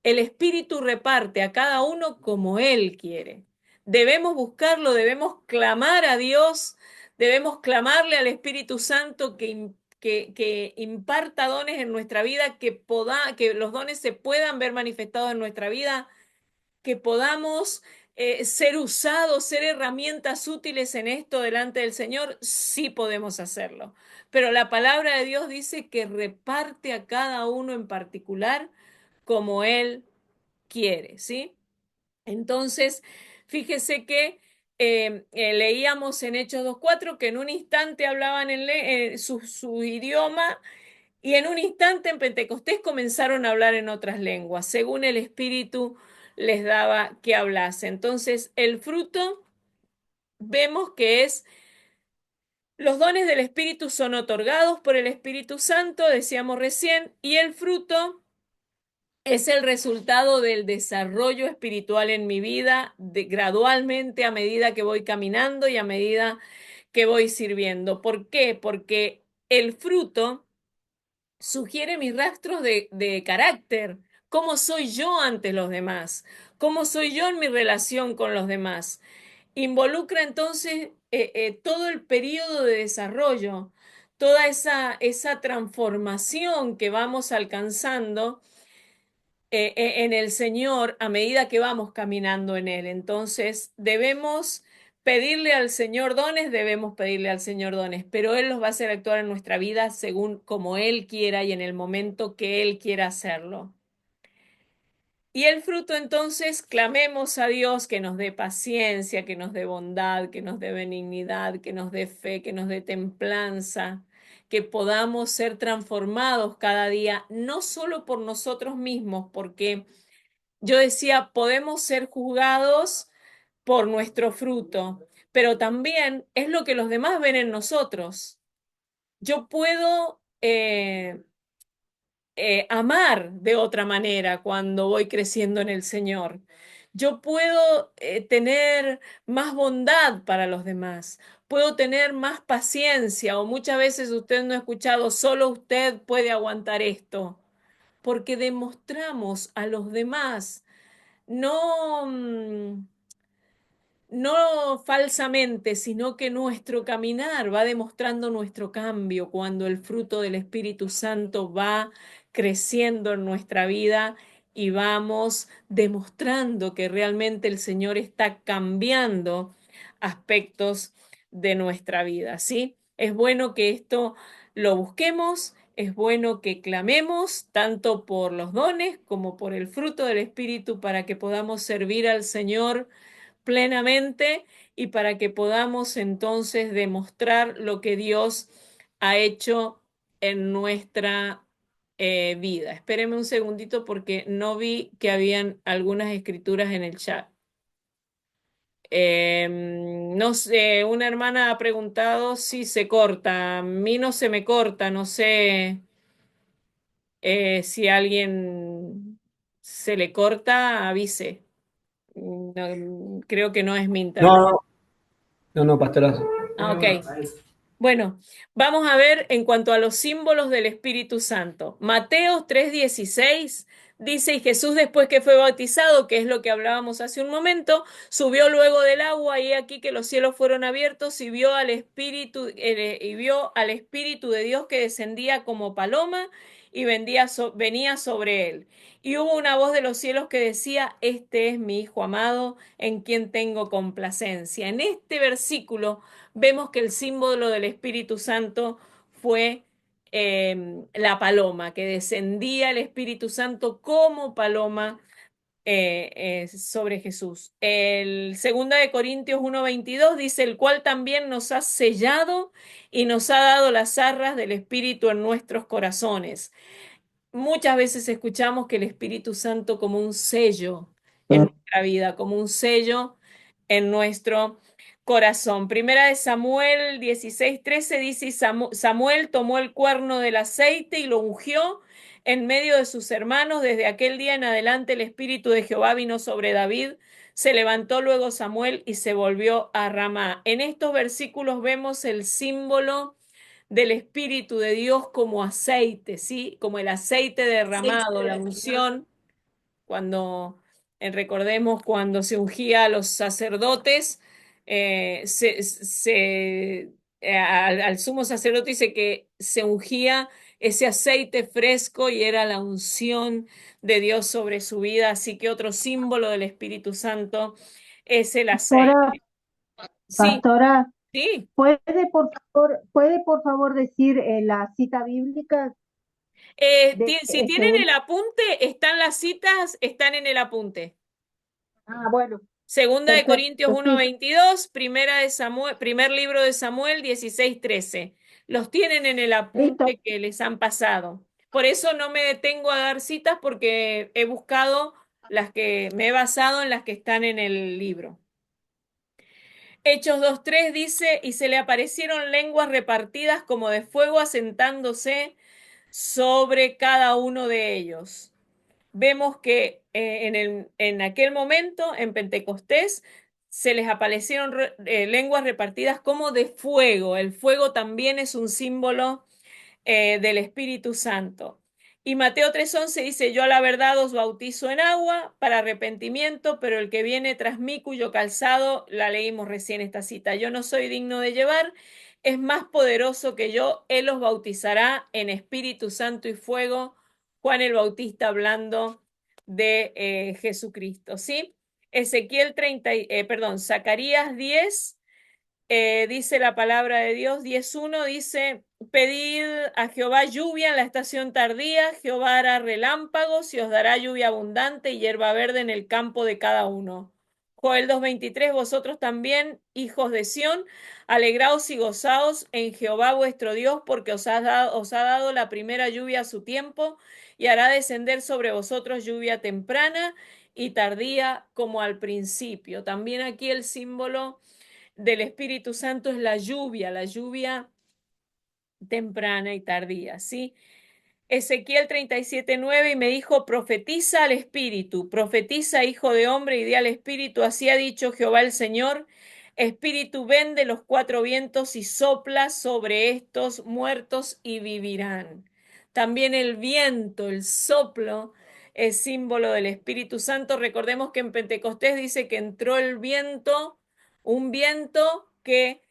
El Espíritu reparte a cada uno como Él quiere. Debemos buscarlo, debemos clamar a Dios, debemos clamarle al Espíritu Santo que imparta dones en nuestra vida, que los dones se puedan ver manifestados en nuestra vida, que podamos ser usados, ser herramientas útiles en esto delante del Señor, sí podemos hacerlo. Pero la palabra de Dios dice que reparte a cada uno en particular como Él quiere, ¿sí? Entonces, fíjese que leíamos en Hechos 2:4 que en un instante hablaban en su idioma y en un instante en Pentecostés comenzaron a hablar en otras lenguas, según el Espíritu les daba que hablase. Entonces, el fruto vemos que es, los dones del Espíritu son otorgados por el Espíritu Santo, decíamos recién, y el fruto es el resultado del desarrollo espiritual en mi vida, gradualmente a medida que voy caminando y a medida que voy sirviendo. ¿Por qué? Porque el fruto sugiere mis rastros de carácter, cómo soy yo ante los demás, cómo soy yo en mi relación con los demás. Involucra entonces todo el periodo de desarrollo, toda esa transformación que vamos alcanzando en el Señor a medida que vamos caminando en Él. Entonces, debemos pedirle al Señor dones, debemos pedirle al Señor dones, pero Él los va a hacer actuar en nuestra vida según como Él quiera y en el momento que Él quiera hacerlo. Y el fruto entonces, clamemos a Dios que nos dé paciencia, que nos dé bondad, que nos dé benignidad, que nos dé fe, que nos dé templanza, que podamos ser transformados cada día, no solo por nosotros mismos, porque yo decía, podemos ser juzgados por nuestro fruto, pero también es lo que los demás ven en nosotros. Yo puedo amar de otra manera cuando voy creciendo en el Señor. Yo puedo tener más bondad para los demás, puedo tener más paciencia o muchas veces usted no ha escuchado, solo usted puede aguantar esto, porque demostramos a los demás, no, no falsamente, sino que nuestro caminar va demostrando nuestro cambio cuando el fruto del Espíritu Santo va creciendo en nuestra vida y vamos demostrando que realmente el Señor está cambiando aspectos de nuestra vida, ¿sí? Es bueno que esto lo busquemos, es bueno que clamemos tanto por los dones como por el fruto del Espíritu para que podamos servir al Señor plenamente y para que podamos entonces demostrar lo que Dios ha hecho en nuestra vida. Espéreme un segundito porque no vi que habían algunas escrituras en el chat. No sé, una hermana ha preguntado si se corta. A mí no se me corta, no sé si a alguien se le corta, avise. Creo que no es mi internet. No, no, no, pastorazo. Ah, ok. Bueno, vamos a ver en cuanto a los símbolos del Espíritu Santo. Mateo 3:16 dice, y Jesús después que fue bautizado, que es lo que hablábamos hace un momento, subió luego del agua y he aquí que los cielos fueron abiertos y vio al Espíritu de Dios que descendía como paloma y venía sobre él. Y hubo una voz de los cielos que decía, este es mi Hijo amado, en quien tengo complacencia. En este versículo vemos que el símbolo del Espíritu Santo fue la paloma, que descendía el Espíritu Santo como paloma sobre Jesús. El 2 de Corintios 1:22 dice, el cual también nos ha sellado y nos ha dado las arras del Espíritu en nuestros corazones. Muchas veces escuchamos que el Espíritu Santo como un sello en nuestra vida, como un sello en nuestro corazón. Primera de Samuel 16:13 dice, y Samuel tomó el cuerno del aceite y lo ungió en medio de sus hermanos. Desde aquel día en adelante el Espíritu de Jehová vino sobre David. Se levantó luego Samuel y se volvió a Ramá. En estos versículos vemos el símbolo del Espíritu de Dios como aceite, ¿sí? Como el aceite derramado, la unción, cuando, recordemos, cuando se ungía a los sacerdotes, al sumo sacerdote dice que se ungía ese aceite fresco y era la unción de Dios sobre su vida, así que otro símbolo del Espíritu Santo es el Pastora, aceite. Sí, pastora, sí. puede por favor decir la cita bíblica de Si tienen según? el apunte, están las citas, están en el apunte. Ah, bueno, Segunda de Corintios perfecto, sí, 1:22, primer libro de Samuel 16:13. Los tienen en el listo. apunte que les han pasado. Por eso no me detengo a dar citas porque he buscado las que me he basado en las que están en el libro. Hechos 2:3 dice, y se le aparecieron lenguas repartidas como de fuego asentándose sobre cada uno de ellos. Vemos que en aquel momento, en Pentecostés, se les aparecieron lenguas repartidas como de fuego. El fuego también es un símbolo del Espíritu Santo. Y Mateo 3:11 dice, yo a la verdad os bautizo en agua para arrepentimiento, pero el que viene tras mí, cuyo calzado, la leímos recién esta cita, yo no soy digno de llevar, es más poderoso que yo, él os bautizará en Espíritu Santo y fuego. Juan el Bautista hablando de Jesucristo, ¿sí? Zacarías 10 dice la palabra de Dios, 10:1 dice, pedid a Jehová lluvia en la estación tardía, Jehová hará relámpagos y os dará lluvia abundante y hierba verde en el campo de cada uno. Joel 2:23, vosotros también, hijos de Sión, alegraos y gozaos en Jehová vuestro Dios, porque os ha dado la primera lluvia a su tiempo y hará descender sobre vosotros lluvia temprana y tardía como al principio. También aquí el símbolo del Espíritu Santo es la lluvia temprana y tardía, ¿sí? Ezequiel 37:9 y me dijo, profetiza al Espíritu, profetiza, hijo de hombre, y di al Espíritu, así ha dicho Jehová el Señor, Espíritu, ven de los cuatro vientos y sopla sobre estos muertos y vivirán. También el viento, el soplo, es símbolo del Espíritu Santo. Recordemos que en Pentecostés dice que entró el viento, un viento que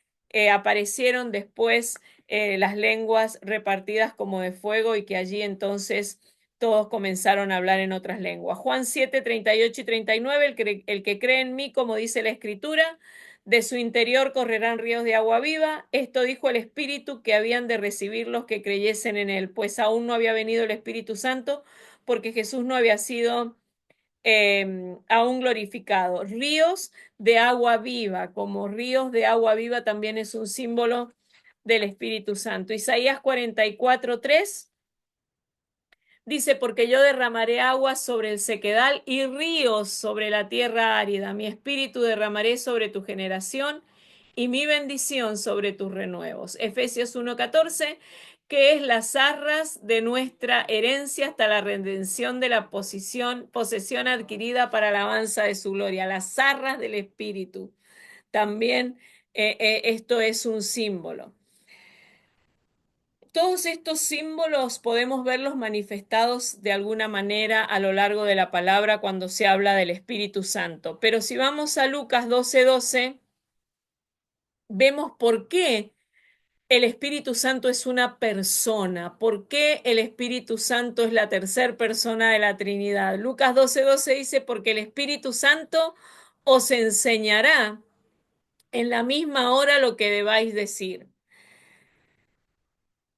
aparecieron después las lenguas repartidas como de fuego y que allí entonces todos comenzaron a hablar en otras lenguas. Juan 7:38 y 39, el que cree en mí, como dice la Escritura, De su interior correrán ríos de agua viva. Esto dijo el Espíritu que habían de recibir los que creyesen en él, pues aún no había venido el Espíritu Santo, porque Jesús no había sido aún glorificado. Ríos de agua viva, como ríos de agua viva también es un símbolo del Espíritu Santo. Isaías 44:3 dice, porque yo derramaré aguas sobre el sequedal y ríos sobre la tierra árida. Mi espíritu derramaré sobre tu generación y mi bendición sobre tus renuevos. Efesios 1:14, que es las arras de nuestra herencia hasta la redención de la posesión adquirida para alabanza de su gloria. Las arras del espíritu. También esto es un símbolo. Todos estos símbolos podemos verlos manifestados de alguna manera a lo largo de la palabra cuando se habla del Espíritu Santo. Pero si vamos a Lucas 12:12, vemos por qué el Espíritu Santo es una persona, por qué el Espíritu Santo es la tercera persona de la Trinidad. Lucas 12:12 dice, porque el Espíritu Santo os enseñará en la misma hora lo que debáis decir.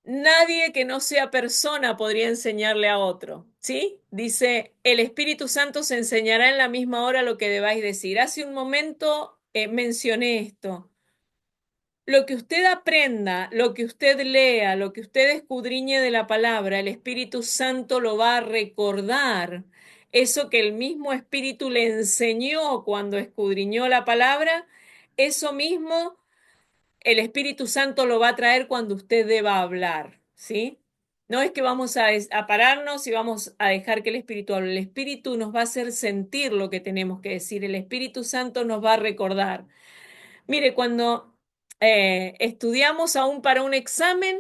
Nadie que no sea persona podría enseñarle a otro, ¿sí? Dice, el Espíritu Santo se enseñará en la misma hora lo que debáis decir. Hace un momento mencioné esto. Lo que usted aprenda, lo que usted lea, lo que usted escudriñe de la palabra, el Espíritu Santo lo va a recordar. Eso que el mismo Espíritu le enseñó cuando escudriñó la palabra, eso mismo el Espíritu Santo lo va a traer cuando usted deba hablar, ¿sí? No es que vamos a pararnos y vamos a dejar que el Espíritu hable. El Espíritu nos va a hacer sentir lo que tenemos que decir. El Espíritu Santo nos va a recordar. Mire, cuando estudiamos aún para un examen,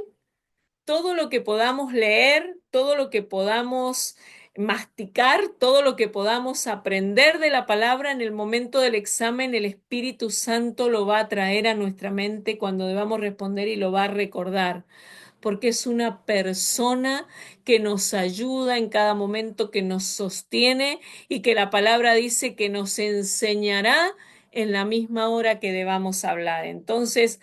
todo lo que podamos leer, todo lo que podamos masticar, todo lo que podamos aprender de la palabra en el momento del examen, el Espíritu Santo lo va a traer a nuestra mente cuando debamos responder y lo va a recordar, porque es una persona que nos ayuda en cada momento, que nos sostiene y que la palabra dice que nos enseñará en la misma hora que debamos hablar. Entonces,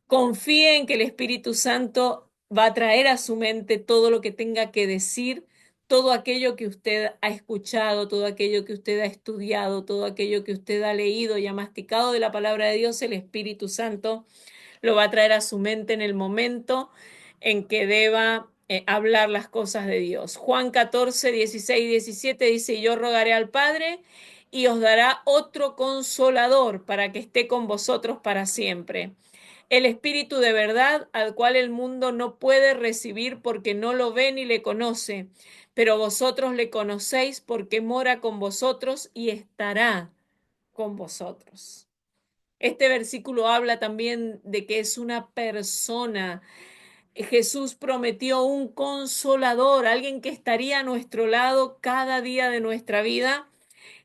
confíe en que el Espíritu Santo va a traer a su mente todo lo que tenga que decir, todo aquello que usted ha escuchado, todo aquello que usted ha estudiado, todo aquello que usted ha leído y ha masticado de la palabra de Dios, el Espíritu Santo lo va a traer a su mente en el momento en que deba hablar las cosas de Dios. Juan 14:16-17 dice, y yo rogaré al Padre y os dará otro consolador para que esté con vosotros para siempre, el Espíritu de verdad, al cual el mundo no puede recibir porque no lo ve ni le conoce, pero vosotros le conocéis porque mora con vosotros y estará con vosotros. Este versículo habla también de que es una persona. Jesús prometió un consolador, alguien que estaría a nuestro lado cada día de nuestra vida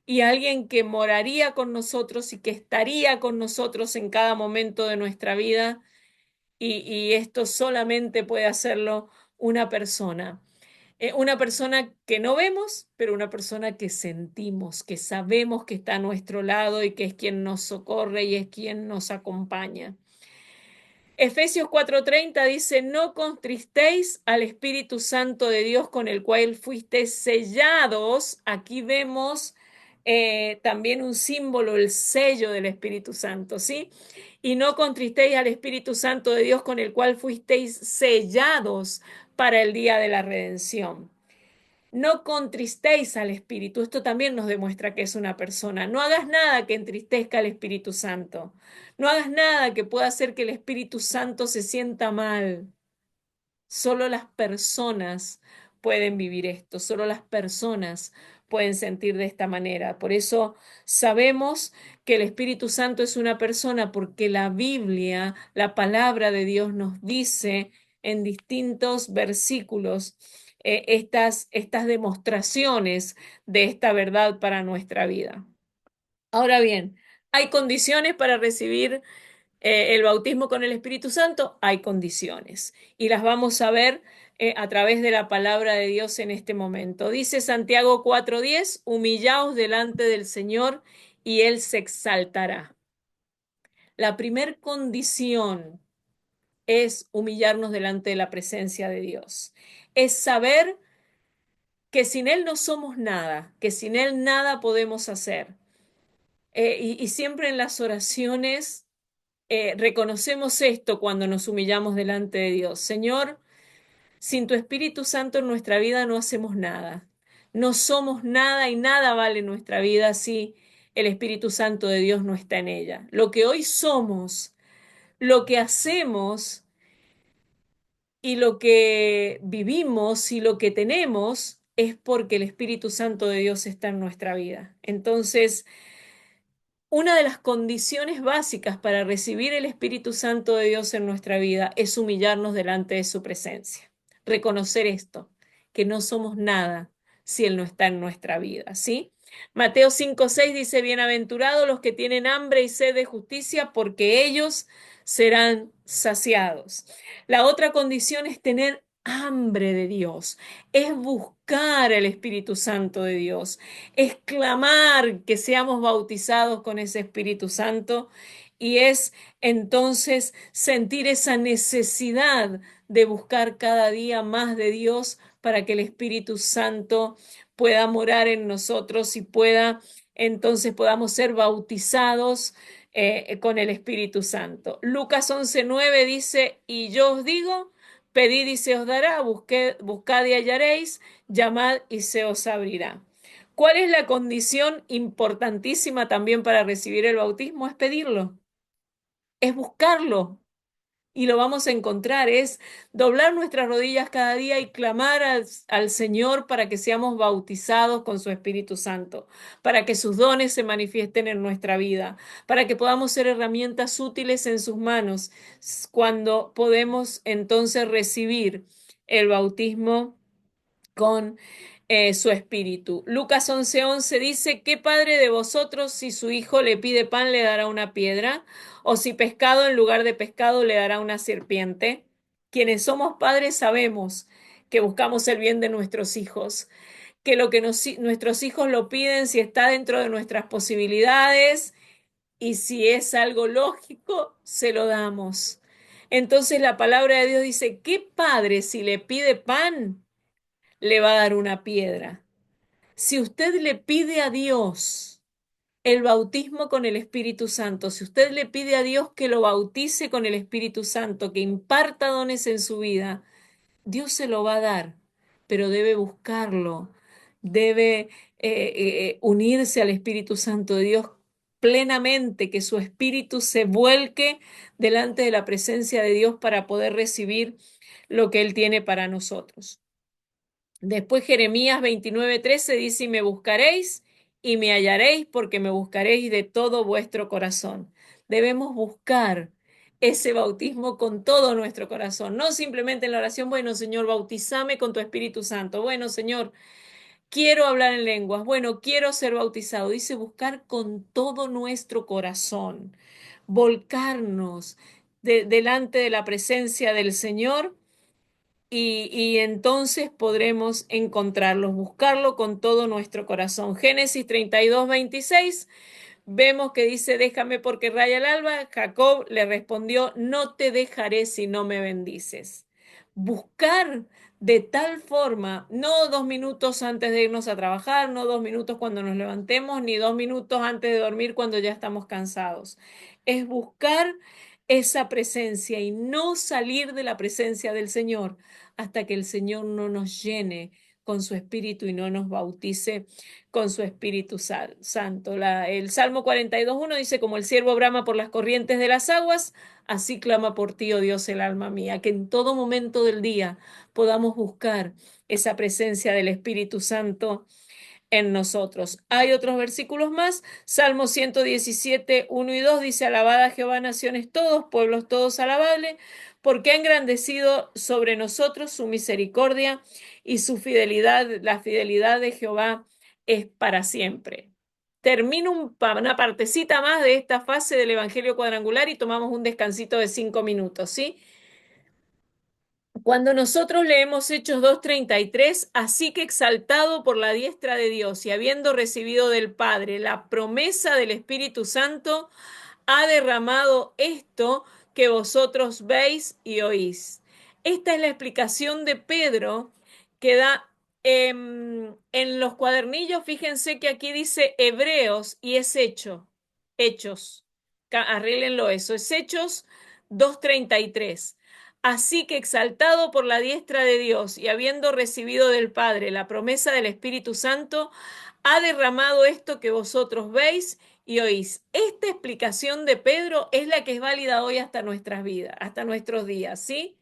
y alguien que moraría con nosotros y que estaría con nosotros en cada momento de nuestra vida. Y esto solamente puede hacerlo una persona que no vemos, pero una persona que sentimos, que sabemos que está a nuestro lado y que es quien nos socorre y es quien nos acompaña. Efesios 4:30 dice, no contristéis al Espíritu Santo de Dios con el cual fuisteis sellados. Aquí vemos también un símbolo, el sello del Espíritu Santo, ¿sí? Y no contristéis al Espíritu Santo de Dios con el cual fuisteis sellados para el día de la redención. No contristéis al Espíritu. Esto también nos demuestra que es una persona. No hagas nada que entristezca al Espíritu Santo. No hagas nada que pueda hacer que el Espíritu Santo se sienta mal. Solo las personas pueden vivir esto. Solo las personas pueden sentir de esta manera. Por eso sabemos que el Espíritu Santo es una persona porque la Biblia, la palabra de Dios nos dice en distintos versículos estas demostraciones de esta verdad para nuestra vida. Ahora bien, ¿hay condiciones para recibir el bautismo con el Espíritu Santo? Hay condiciones y las vamos a ver a través de la palabra de Dios en este momento. Dice Santiago 4:10, humillaos delante del Señor y Él se exaltará. La primer condición es humillarnos delante de la presencia de Dios. Es saber que sin Él no somos nada, que sin Él nada podemos hacer. Y siempre en las oraciones reconocemos esto cuando nos humillamos delante de Dios. Señor, sin tu Espíritu Santo en nuestra vida no hacemos nada. No somos nada y nada vale nuestra vida si el Espíritu Santo de Dios no está en ella. Lo que hoy somos, lo que hacemos y lo que vivimos y lo que tenemos es porque el Espíritu Santo de Dios está en nuestra vida. Entonces, una de las condiciones básicas para recibir el Espíritu Santo de Dios en nuestra vida es humillarnos delante de su presencia. Reconocer esto, que no somos nada si Él no está en nuestra vida, ¿sí? Mateo 5:6 dice, bienaventurados los que tienen hambre y sed de justicia, porque ellos serán saciados. La otra condición es tener hambre de Dios, es buscar el Espíritu Santo de Dios, es clamar que seamos bautizados con ese Espíritu Santo y es entonces sentir esa necesidad de buscar cada día más de Dios para que el Espíritu Santo pueda morar en nosotros y pueda entonces podamos ser bautizados con el Espíritu Santo. Lucas 11:9 dice, y yo os digo, pedid y se os dará, buscad y hallaréis, llamad y se os abrirá. ¿Cuál es la condición importantísima también para recibir el bautismo? Es pedirlo, es buscarlo y lo vamos a encontrar, es doblar nuestras rodillas cada día y clamar al Señor para que seamos bautizados con su Espíritu Santo, para que sus dones se manifiesten en nuestra vida, para que podamos ser herramientas útiles en sus manos cuando podemos entonces recibir el bautismo con su espíritu. Lucas 11:11 dice, ¿qué padre de vosotros si su hijo le pide pan le dará una piedra? ¿O si pescado en lugar de pescado le dará una serpiente? Quienes somos padres sabemos que buscamos el bien de nuestros hijos, que lo que nuestros hijos lo piden si está dentro de nuestras posibilidades y si es algo lógico, se lo damos. Entonces la palabra de Dios dice, ¿qué padre si le pide pan le va a dar una piedra? Si usted le pide a Dios el bautismo con el Espíritu Santo, si usted le pide a Dios que lo bautice con el Espíritu Santo, que imparta dones en su vida, Dios se lo va a dar, pero debe buscarlo, debe unirse al Espíritu Santo de Dios plenamente, que su espíritu se vuelque delante de la presencia de Dios para poder recibir lo que Él tiene para nosotros. Después Jeremías 29:13 dice, y me buscaréis y me hallaréis porque me buscaréis de todo vuestro corazón. Debemos buscar ese bautismo con todo nuestro corazón, no simplemente en la oración, bueno, Señor, bautízame con tu Espíritu Santo. Bueno, Señor, quiero hablar en lenguas. Bueno, quiero ser bautizado. Dice buscar con todo nuestro corazón, volcarnos delante de la presencia del Señor y entonces podremos encontrarlos, buscarlo con todo nuestro corazón. Génesis 32:26, vemos que dice, déjame porque raya el alba. Jacob le respondió, no te dejaré si no me bendices. Buscar de tal forma, no 2 minutos antes de irnos a trabajar, no 2 minutos cuando nos levantemos, ni 2 minutos antes de dormir cuando ya estamos cansados. Es buscar esa presencia y no salir de la presencia del Señor hasta que el Señor no nos llene con su espíritu y no nos bautice con su Espíritu Santo. El Salmo 42:1 dice, como el siervo brama por las corrientes de las aguas, así clama por ti, oh Dios, el alma mía. Que en todo momento del día podamos buscar esa presencia del Espíritu Santo en nosotros. Hay otros versículos más. Salmo 117:1 y 2 dice, alabad a Jehová naciones todos, pueblos todos alabadle, porque ha engrandecido sobre nosotros su misericordia y su fidelidad. La fidelidad de Jehová es para siempre. Termino una partecita más de esta fase del Evangelio cuadrangular y tomamos un descansito de 5 minutos, ¿sí? Cuando nosotros leemos Hechos 2:33, así que exaltado por la diestra de Dios y habiendo recibido del Padre la promesa del Espíritu Santo, ha derramado esto que vosotros veis y oís. Esta es la explicación de Pedro que da en los cuadernillos. Fíjense que aquí dice Hebreos y es hechos. Arréglenlo eso, es Hechos 2:33. Así que exaltado por la diestra de Dios y habiendo recibido del Padre la promesa del Espíritu Santo, ha derramado esto que vosotros veis y oís. Esta explicación de Pedro es la que es válida hoy hasta nuestras vidas, hasta nuestros días, ¿sí?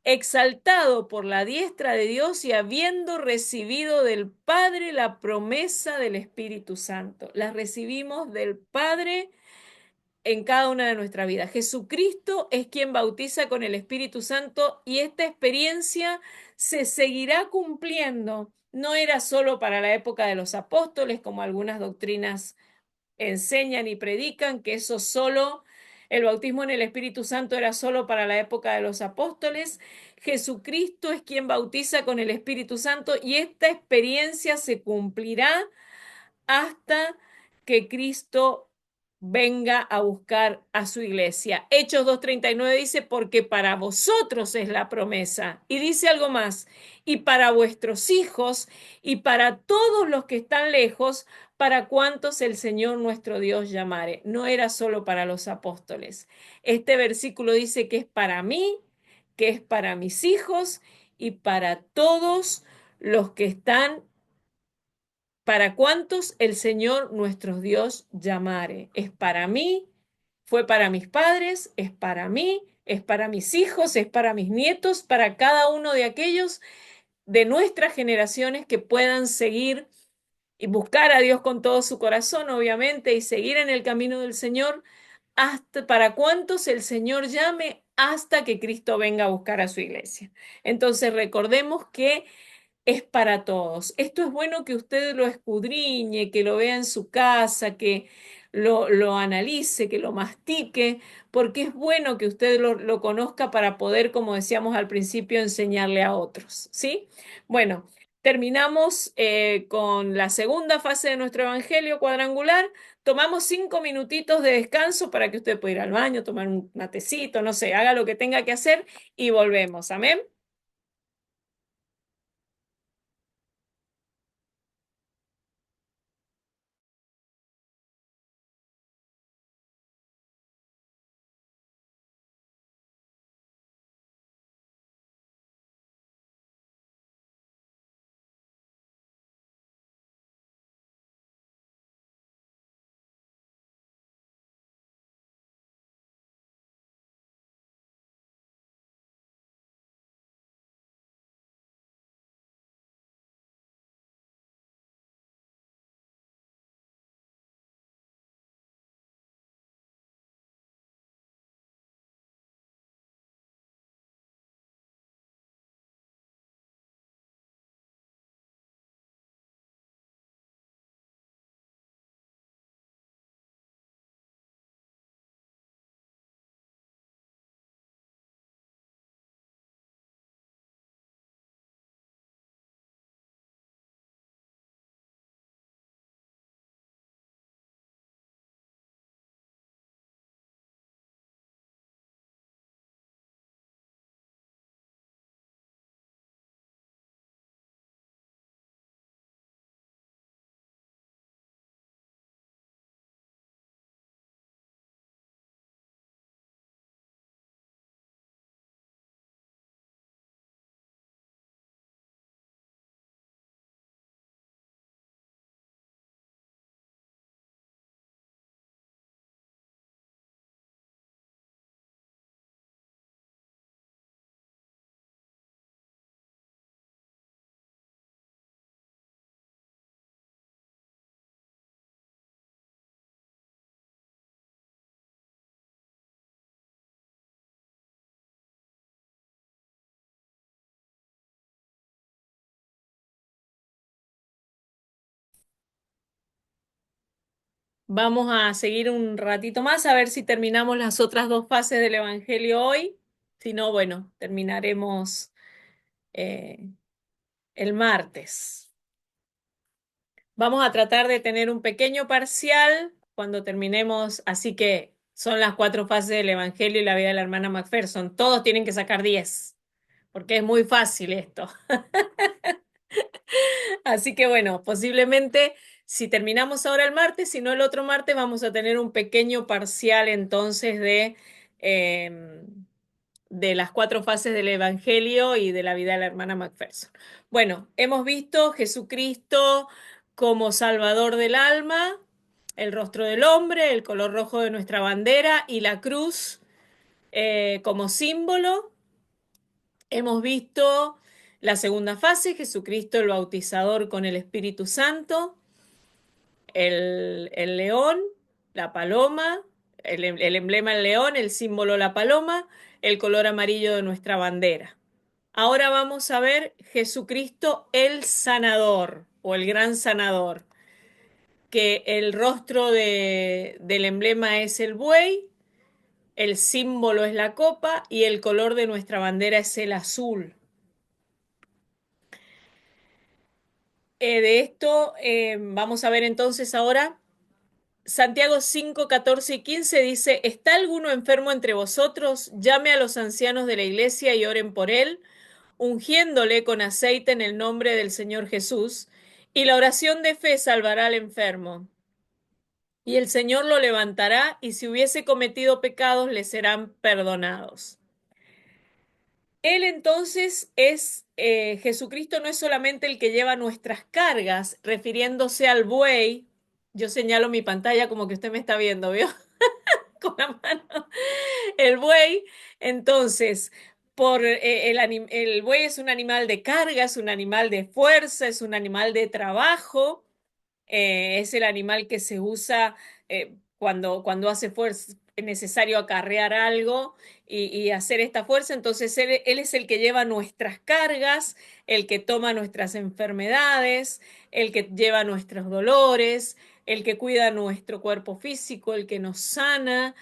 Exaltado por la diestra de Dios y habiendo recibido del Padre la promesa del Espíritu Santo. La recibimos del Padre en cada una de nuestras vidas. Jesucristo es quien bautiza con el Espíritu Santo y esta experiencia se seguirá cumpliendo. No era solo para la época de los apóstoles, como algunas doctrinas enseñan y predican, que eso solo, el bautismo en el Espíritu Santo era solo para la época de los apóstoles. Jesucristo es quien bautiza con el Espíritu Santo y esta experiencia se cumplirá hasta que Cristo venga a buscar a su iglesia. Hechos 2:39 dice, porque para vosotros es la promesa. Y dice algo más, y para vuestros hijos y para todos los que están lejos, para cuantos el Señor nuestro Dios llamare. No era solo para los apóstoles. Este versículo dice que es para mí, que es para mis hijos y para todos los que están para cuantos el Señor nuestro Dios llamare. Es para mí, fue para mis padres, es para mí, es para mis hijos, es para mis nietos, para cada uno de aquellos de nuestras generaciones que puedan seguir y buscar a Dios con todo su corazón, obviamente, y seguir en el camino del Señor, hasta para cuantos el Señor llame hasta que Cristo venga a buscar a su iglesia. Entonces recordemos que es para todos. Esto es bueno que usted lo escudriñe, que lo vea en su casa, que lo analice, que lo mastique, porque es bueno que usted lo conozca para poder, como decíamos al principio, enseñarle a otros, ¿sí? Bueno, terminamos con la segunda fase de nuestro Evangelio cuadrangular. Tomamos 5 minutitos de descanso para que usted pueda ir al baño, tomar un matecito, no sé, haga lo que tenga que hacer y volvemos. Amén. Vamos a seguir un ratito más a ver si terminamos las otras dos fases del Evangelio hoy. Si no, bueno, terminaremos eh, el martes. Vamos a tratar de tener un pequeño parcial cuando terminemos. Así que son las 4 fases del Evangelio y la vida de la hermana Macpherson. Todos tienen que sacar 10, porque es muy fácil esto. Así que bueno, posiblemente si terminamos ahora el martes, si no el otro martes, vamos a tener un pequeño parcial entonces de las 4 fases del Evangelio y de la vida de la hermana Macpherson. Bueno, hemos visto Jesucristo como Salvador del alma, el rostro del hombre, el color rojo de nuestra bandera y la cruz como símbolo. Hemos visto la segunda fase, Jesucristo el bautizador con el Espíritu Santo, el león, la paloma, el emblema del león, el símbolo la paloma, el color amarillo de nuestra bandera. Ahora vamos a ver Jesucristo el sanador o el gran sanador, que el rostro del emblema es el buey, el símbolo es la copa y el color de nuestra bandera es el azul. De esto vamos a ver entonces ahora Santiago 5, 14 y 15 dice, ¿está alguno enfermo entre vosotros? Llame a los ancianos de la iglesia y oren por él, ungiéndole con aceite en el nombre del Señor Jesús, y la oración de fe salvará al enfermo. Y el Señor lo levantará, y si hubiese cometido pecados, le serán perdonados. Él entonces Jesucristo no es solamente el que lleva nuestras cargas, refiriéndose al buey. Yo señalo mi pantalla como que usted me está viendo, ¿vio? Con la mano. El buey, entonces, el buey es un animal de carga, es un animal de fuerza, es un animal de trabajo, es el animal que se usa cuando hace fuerza, es necesario acarrear algo y hacer esta fuerza. Entonces, él es el que lleva nuestras cargas, el que toma nuestras enfermedades, el que lleva nuestros dolores, el que cuida nuestro cuerpo físico, el que nos sana.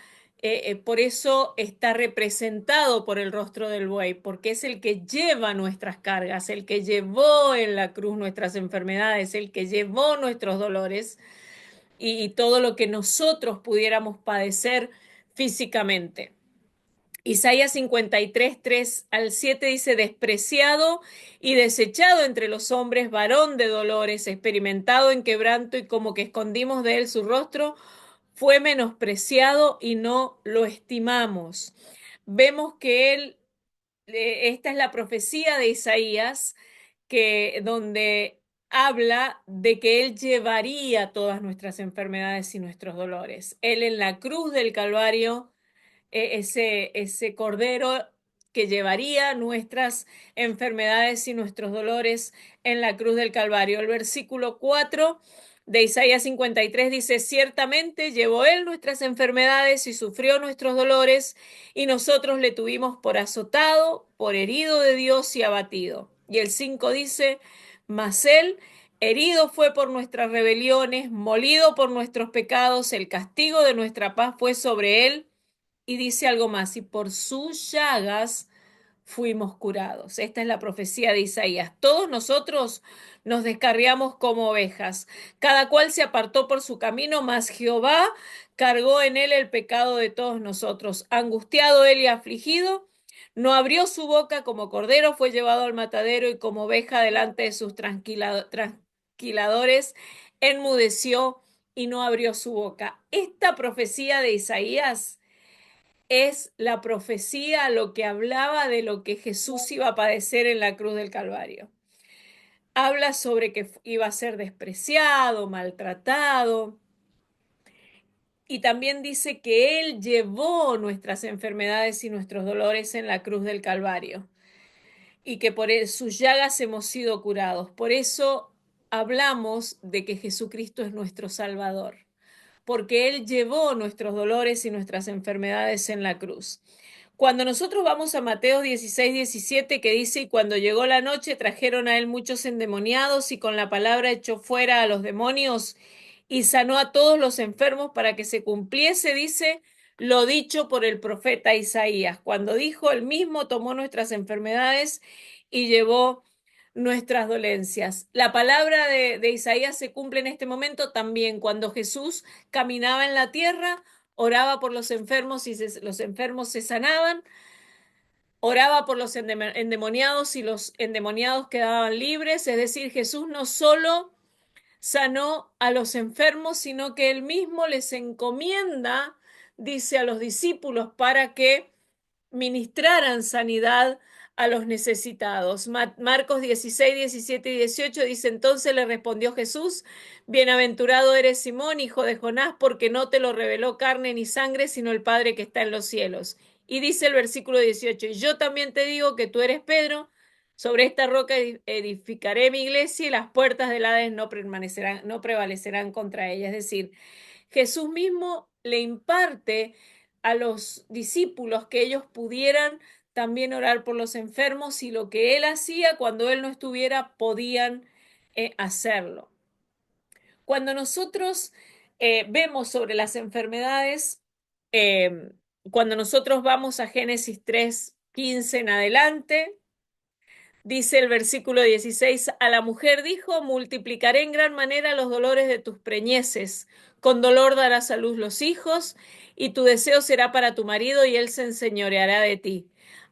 Por eso está representado por el rostro del buey, porque es el que lleva nuestras cargas, el que llevó en la cruz nuestras enfermedades, el que llevó nuestros dolores y todo lo que nosotros pudiéramos padecer físicamente. Isaías 53, 3 al 7 dice, despreciado y desechado entre los hombres, varón de dolores, experimentado en quebranto y como que escondimos de él su rostro, fue menospreciado y no lo estimamos. Vemos que esta es la profecía de Isaías, donde habla de que él llevaría todas nuestras enfermedades y nuestros dolores. Él en la cruz del Calvario, ese cordero que llevaría nuestras enfermedades y nuestros dolores en la cruz del Calvario. El versículo 4 de Isaías 53 dice, ciertamente llevó él nuestras enfermedades y sufrió nuestros dolores, y nosotros le tuvimos por azotado, por herido de Dios y abatido. Y el 5 dice, mas él herido fue por nuestras rebeliones, molido por nuestros pecados, el castigo de nuestra paz fue sobre él. Y dice algo más, y por sus llagas fuimos curados. Esta es la profecía de Isaías. Todos nosotros nos descarriamos como ovejas. Cada cual se apartó por su camino, mas Jehová cargó en él el pecado de todos nosotros. Angustiado él y afligido, no abrió su boca, como cordero fue llevado al matadero y como oveja delante de sus tranquiladores, enmudeció y no abrió su boca. Esta profecía de Isaías es la profecía, lo que hablaba de lo que Jesús iba a padecer en la cruz del Calvario. Habla sobre que iba a ser despreciado, maltratado, y también dice que Él llevó nuestras enfermedades y nuestros dolores en la cruz del Calvario, y que por sus llagas hemos sido curados. Por eso hablamos de que Jesucristo es nuestro Salvador, porque Él llevó nuestros dolores y nuestras enfermedades en la cruz. Cuando nosotros vamos a Mateo 16, 17, que dice, y cuando llegó la noche trajeron a él muchos endemoniados y con la palabra echó fuera a los demonios y sanó a todos los enfermos para que se cumpliese, dice, lo dicho por el profeta Isaías, cuando dijo, él mismo tomó nuestras enfermedades y llevó nuestras dolencias. La palabra de Isaías se cumple en este momento también cuando Jesús caminaba en la tierra, oraba por los enfermos y los enfermos se sanaban, oraba por los endemoniados y los endemoniados quedaban libres. Es decir, Jesús no solo sanó a los enfermos, sino que él mismo les encomienda, dice a los discípulos, para que ministraran sanidad a los necesitados. Marcos 16, 17 y 18 dice, entonces le respondió Jesús, bienaventurado eres Simón, hijo de Jonás, porque no te lo reveló carne ni sangre, sino el Padre que está en los cielos. Y dice el versículo 18, y yo también te digo que tú eres Pedro, sobre esta roca edificaré mi iglesia y las puertas del Hades no prevalecerán contra ella. Es decir, Jesús mismo le imparte a los discípulos que ellos pudieran también orar por los enfermos y lo que él hacía cuando él no estuviera podían hacerlo. Cuando nosotros vemos sobre las enfermedades, cuando nosotros vamos a Génesis 3:15 en adelante, dice el versículo 16, a la mujer dijo, multiplicaré en gran manera los dolores de tus preñeces, con dolor darás a luz los hijos, y tu deseo será para tu marido, y él se enseñoreará de ti.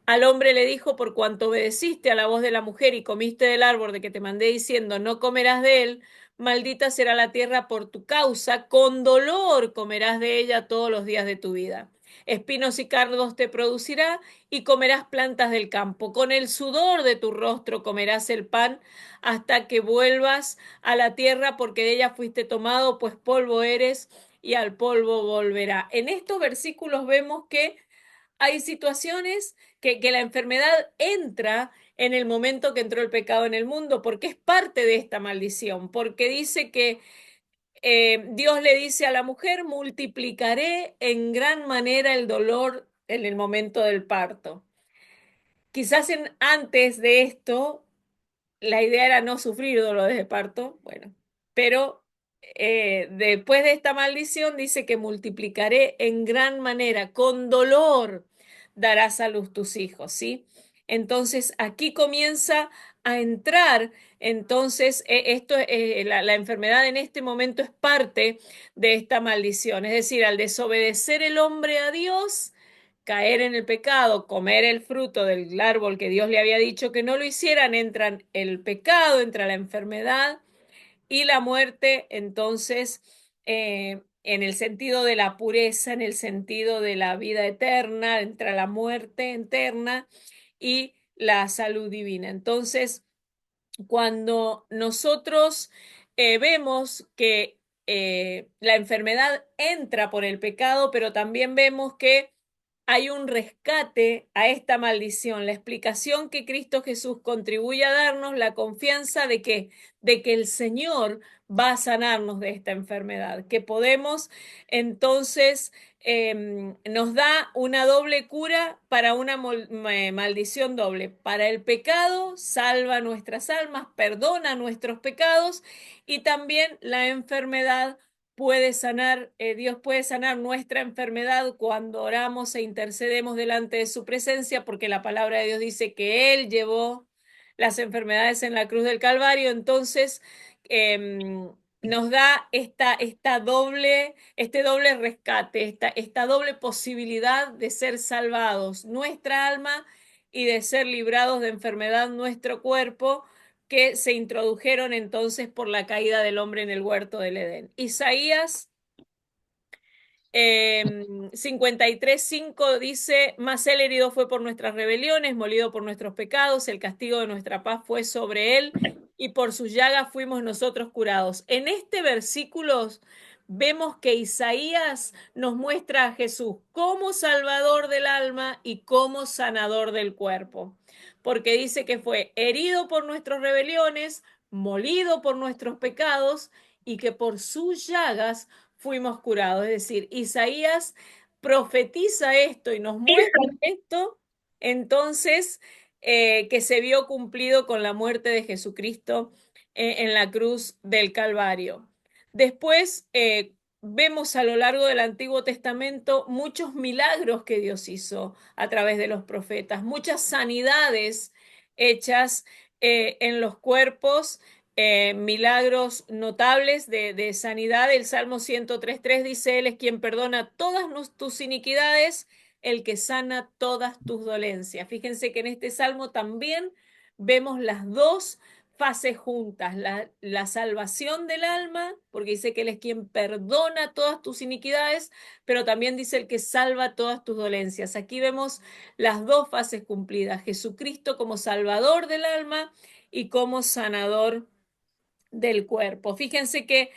Al hombre le dijo, por cuanto obedeciste a la voz de la mujer y comiste del árbol de que te mandé diciendo, no comerás de él, maldita será la tierra por tu causa, con dolor comerás de ella todos los días de tu vida. Espinos y cardos te producirá, y comerás plantas del campo. Con el sudor de tu rostro comerás el pan hasta que vuelvas a la tierra, porque de ella fuiste tomado, pues polvo eres y al polvo volverá. En estos versículos vemos que hay situaciones que la enfermedad entra en el momento que entró el pecado en el mundo, porque es parte de esta maldición, porque dice que Dios le dice a la mujer, multiplicaré en gran manera el dolor en el momento del parto. Quizás antes de esto, la idea era no sufrir dolores de parto, bueno, pero después de esta maldición dice que multiplicaré en gran manera, con dolor darás a luz tus hijos, ¿sí? Entonces aquí comienza a entrar, entonces la enfermedad en este momento es parte de esta maldición, es decir, al desobedecer el hombre a Dios, caer en el pecado, comer el fruto del árbol que Dios le había dicho que no lo hicieran, entran el pecado, entra la enfermedad y la muerte, entonces, en el sentido de la pureza, en el sentido de la vida eterna, entra la muerte eterna y la salud divina. Entonces, cuando nosotros vemos que la enfermedad entra por el pecado, pero también vemos que hay un rescate a esta maldición, la explicación que Cristo Jesús contribuye a darnos, la confianza de que el Señor va a sanarnos de esta enfermedad, que podemos entonces nos da una doble cura para una maldición doble. Para el pecado, salva nuestras almas, perdona nuestros pecados y también la enfermedad puede sanar, Dios puede sanar nuestra enfermedad cuando oramos e intercedemos delante de su presencia, porque la palabra de Dios dice que Él llevó las enfermedades en la cruz del Calvario. Entonces, nos da este doble rescate, esta doble posibilidad de ser salvados, nuestra alma, y de ser librados de enfermedad nuestro cuerpo, que se introdujeron entonces por la caída del hombre en el huerto del Edén. Isaías 53:5 dice, mas él herido fue por nuestras rebeliones, molido por nuestros pecados, el castigo de nuestra paz fue sobre él, y por sus llagas fuimos nosotros curados. En este versículo vemos que Isaías nos muestra a Jesús como salvador del alma y como sanador del cuerpo, porque dice que fue herido por nuestras rebeliones, molido por nuestros pecados, y que por sus llagas fuimos curados. Es decir, Isaías profetiza esto y nos muestra esto, entonces, que se vio cumplido con la muerte de Jesucristo en la cruz del Calvario. Después vemos a lo largo del Antiguo Testamento muchos milagros que Dios hizo a través de los profetas, muchas sanidades hechas en los cuerpos, milagros notables de sanidad. El Salmo 103.3 dice, Él es quien perdona todas tus iniquidades, el que sana todas tus dolencias. Fíjense que en este Salmo también vemos las dos fases juntas, la salvación del alma, porque dice que Él es quien perdona todas tus iniquidades, pero también dice el que salva todas tus dolencias. Aquí vemos las dos fases cumplidas, Jesucristo como salvador del alma y como sanador del cuerpo. Fíjense que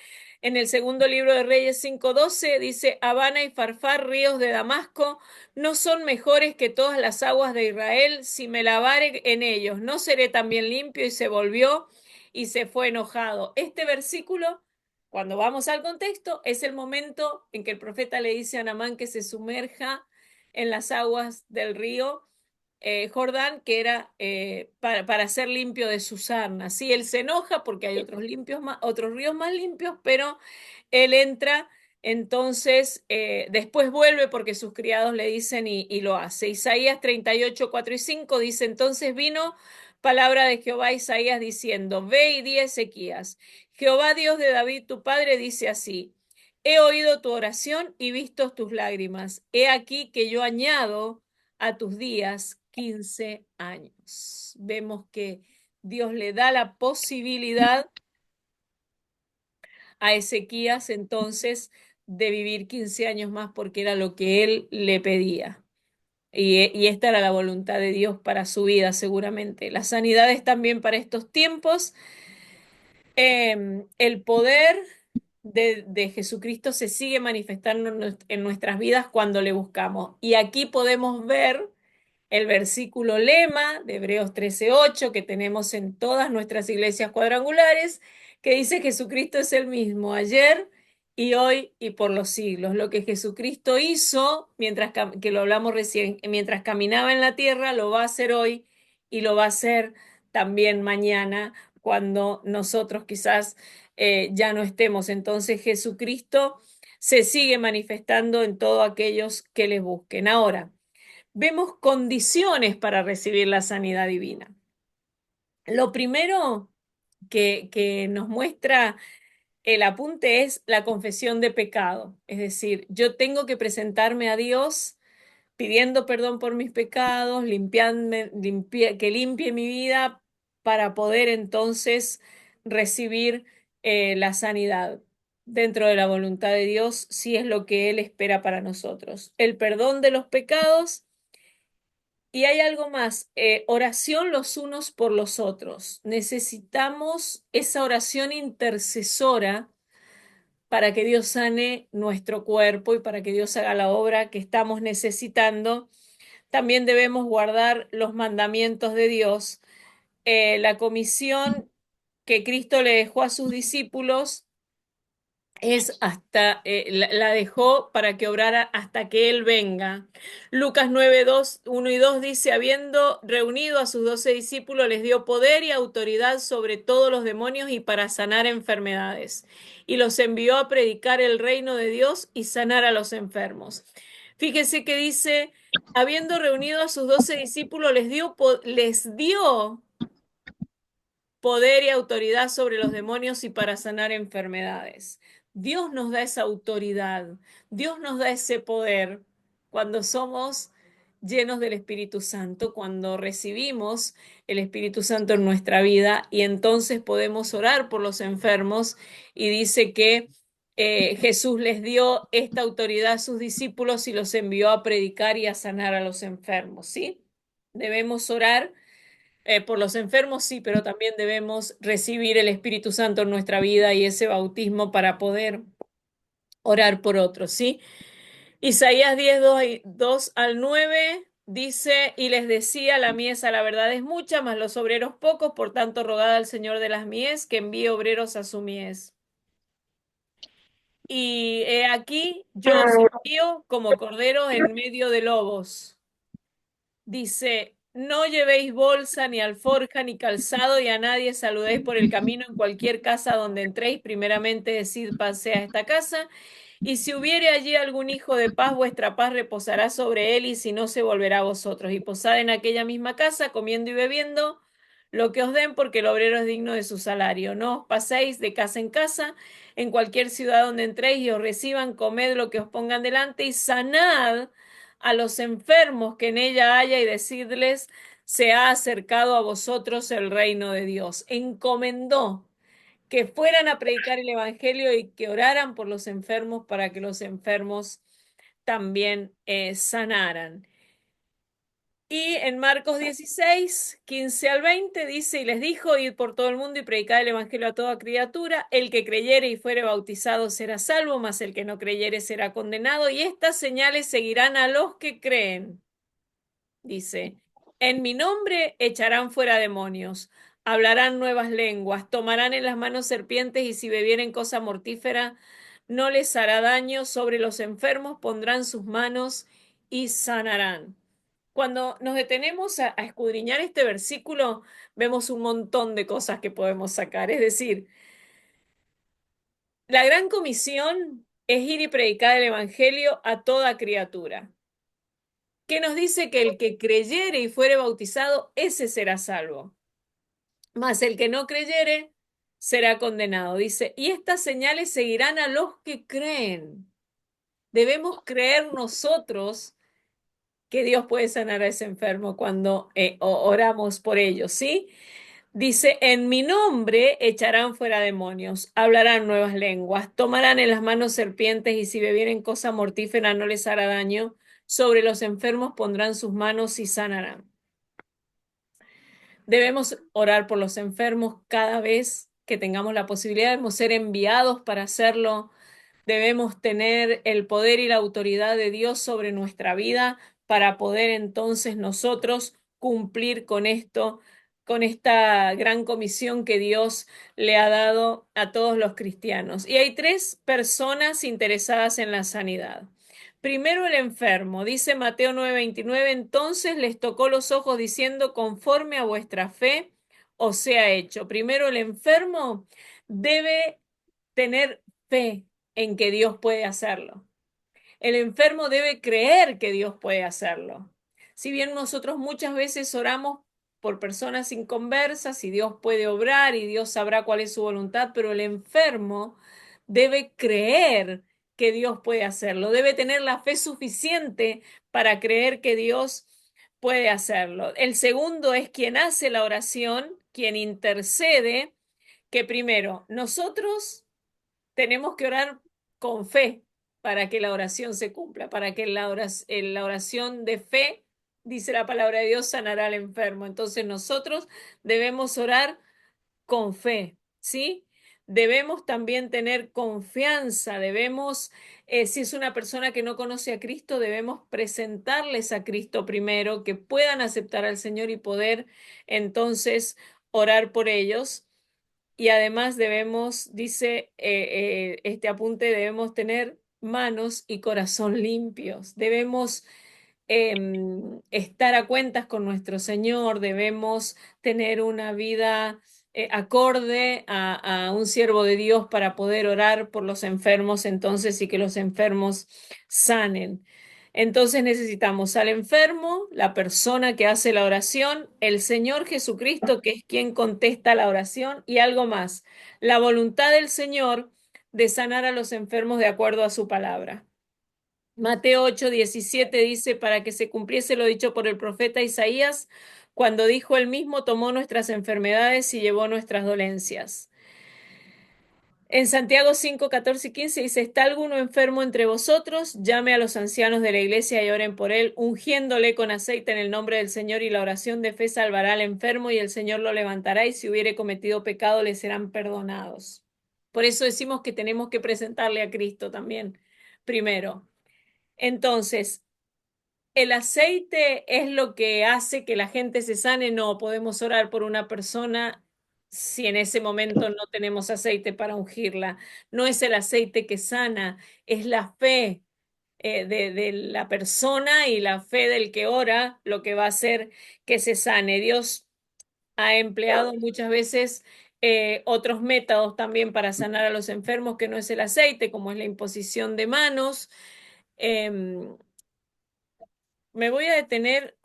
en el segundo libro de Reyes 5:12 dice, Habana y Farfar, ríos de Damasco, no son mejores que todas las aguas de Israel, si me lavare en ellos, ¿no seré también limpio? Y se volvió y se fue enojado. Este versículo, cuando vamos al contexto, es el momento en que el profeta le dice a Naamán que se sumerja en las aguas del río Jordán, que era para ser limpio de su sarna. Sí, él se enoja porque hay otros ríos más limpios, pero él entra, entonces después vuelve porque sus criados le dicen y lo hace. Isaías 38:4 y 5 dice, entonces vino palabra de Jehová a Isaías diciendo, ve y di a Ezequías, Jehová Dios de David tu padre dice así, he oído tu oración y visto tus lágrimas. He aquí que yo añado a tus días 15 años. Vemos que Dios le da la posibilidad a Ezequías entonces de vivir 15 años más porque era lo que él le pedía. Y esta era la voluntad de Dios para su vida, seguramente. Las sanidades también para estos tiempos. El poder de Jesucristo se sigue manifestando en nuestras vidas cuando le buscamos. Y aquí podemos ver el versículo lema de Hebreos 13:8 que tenemos en todas nuestras iglesias cuadrangulares, que dice Jesucristo es el mismo ayer y hoy y por los siglos. Lo que Jesucristo hizo, que lo hablamos recién, mientras caminaba en la tierra, lo va a hacer hoy y lo va a hacer también mañana cuando nosotros quizás ya no estemos. Entonces Jesucristo se sigue manifestando en todos aquellos que le busquen. Ahora, vemos condiciones para recibir la sanidad divina. Lo primero que nos muestra el apunte es la confesión de pecado. Es decir, yo tengo que presentarme a Dios pidiendo perdón por mis pecados, que limpie mi vida para poder entonces recibir la sanidad dentro de la voluntad de Dios, si es lo que Él espera para nosotros. El perdón de los pecados. Y hay algo más, oración los unos por los otros. Necesitamos esa oración intercesora para que Dios sane nuestro cuerpo y para que Dios haga la obra que estamos necesitando. También debemos guardar los mandamientos de Dios. La comisión que Cristo le dejó a sus discípulos es la dejó para que obrara hasta que Él venga. Lucas 9:1 y 2 dice, habiendo reunido a sus 12 discípulos, les dio poder y autoridad sobre todos los demonios y para sanar enfermedades. Y los envió a predicar el reino de Dios y sanar a los enfermos. Fíjese que dice, habiendo reunido a sus 12 discípulos, les dio poder y autoridad sobre los demonios y para sanar enfermedades. Dios nos da esa autoridad, Dios nos da ese poder cuando somos llenos del Espíritu Santo, cuando recibimos el Espíritu Santo en nuestra vida y entonces podemos orar por los enfermos y dice que Jesús les dio esta autoridad a sus discípulos y los envió a predicar y a sanar a los enfermos, ¿sí? Debemos orar por los enfermos, sí, pero también debemos recibir el Espíritu Santo en nuestra vida y ese bautismo para poder orar por otros, ¿sí? Isaías 10:2 al 9 dice, y les decía, la mies a la verdad es mucha, mas los obreros pocos, por tanto rogad al Señor de las mies que envíe obreros a su mies. Y he aquí, yo os envío como corderos en medio de lobos. Dice, no llevéis bolsa, ni alforja, ni calzado, y a nadie saludéis por el camino en cualquier casa donde entréis. Primeramente decid, pase a esta casa. Y si hubiere allí algún hijo de paz, vuestra paz reposará sobre él, y si no, se volverá a vosotros. Y posad en aquella misma casa, comiendo y bebiendo lo que os den, porque el obrero es digno de su salario. No os paséis de casa en casa, en cualquier ciudad donde entréis y os reciban, comed lo que os pongan delante y sanad a los enfermos que en ella haya y decidles, se ha acercado a vosotros el reino de Dios. Encomendó que fueran a predicar el evangelio y que oraran por los enfermos para que los enfermos también sanaran. Y en Marcos 16, 15 al 20 dice, y les dijo, id por todo el mundo y predicad el evangelio a toda criatura, el que creyere y fuere bautizado será salvo, mas el que no creyere será condenado, y estas señales seguirán a los que creen. Dice, en mi nombre echarán fuera demonios, hablarán nuevas lenguas, tomarán en las manos serpientes y si bebieren cosa mortífera no les hará daño, sobre los enfermos pondrán sus manos y sanarán. Cuando nos detenemos a escudriñar este versículo, vemos un montón de cosas que podemos sacar. Es decir, la gran comisión es ir y predicar el evangelio a toda criatura. Que nos dice que el que creyere y fuere bautizado, ese será salvo. Mas el que no creyere será condenado. Dice, y estas señales seguirán a los que creen. Debemos creer nosotros que Dios puede sanar a ese enfermo cuando oramos por ellos, ¿sí? Dice, en mi nombre echarán fuera demonios, hablarán nuevas lenguas, tomarán en las manos serpientes y si bebieren cosa mortífera no les hará daño, sobre los enfermos pondrán sus manos y sanarán. Debemos orar por los enfermos cada vez que tengamos la posibilidad, debemos ser enviados para hacerlo. Debemos tener el poder y la autoridad de Dios sobre nuestra vida para poder entonces nosotros cumplir con esto, con esta gran comisión que Dios le ha dado a todos los cristianos. Y hay tres personas interesadas en la sanidad. Primero el enfermo, dice Mateo 9:29, entonces les tocó los ojos diciendo, conforme a vuestra fe os sea hecho. Primero el enfermo debe tener fe en que Dios puede hacerlo. El enfermo debe creer que Dios puede hacerlo. Si bien nosotros muchas veces oramos por personas inconversas y Dios puede obrar y Dios sabrá cuál es su voluntad, pero el enfermo debe creer que Dios puede hacerlo, debe tener la fe suficiente para creer que Dios puede hacerlo. El segundo es quien hace la oración, quien intercede, que primero nosotros tenemos que orar con fe para que la oración se cumpla, para que la oración de fe, dice la palabra de Dios, sanará al enfermo. Entonces nosotros debemos orar con fe, ¿sí? Debemos también tener confianza, debemos, si es una persona que no conoce a Cristo, debemos presentarles a Cristo primero, que puedan aceptar al Señor y poder entonces orar por ellos. Y además debemos, dice este apunte, debemos tener manos y corazón limpios. Debemos estar a cuentas con nuestro Señor, debemos tener una vida acorde a un siervo de Dios para poder orar por los enfermos entonces y que los enfermos sanen. Entonces necesitamos al enfermo, la persona que hace la oración, el Señor Jesucristo, que es quien contesta la oración, y algo más, la voluntad del Señor de sanar a los enfermos de acuerdo a su palabra. Mateo 8:17 dice, para que se cumpliese lo dicho por el profeta Isaías, cuando dijo él mismo, tomó nuestras enfermedades y llevó nuestras dolencias. En Santiago 5:14 y 15 dice, ¿está alguno enfermo entre vosotros? Llame a los ancianos de la iglesia y oren por él, ungiéndole con aceite en el nombre del Señor, y la oración de fe salvará al enfermo y el Señor lo levantará, y si hubiere cometido pecado le serán perdonados. Por eso decimos que tenemos que presentarle a Cristo también, primero. Entonces, ¿el aceite es lo que hace que la gente se sane? No, podemos orar por una persona si en ese momento no tenemos aceite para ungirla. No es el aceite que sana, es la fe de la persona y la fe del que ora lo que va a hacer que se sane. Dios ha empleado muchas veces otros métodos también para sanar a los enfermos que no es el aceite, como es la imposición de manos. Me voy a detener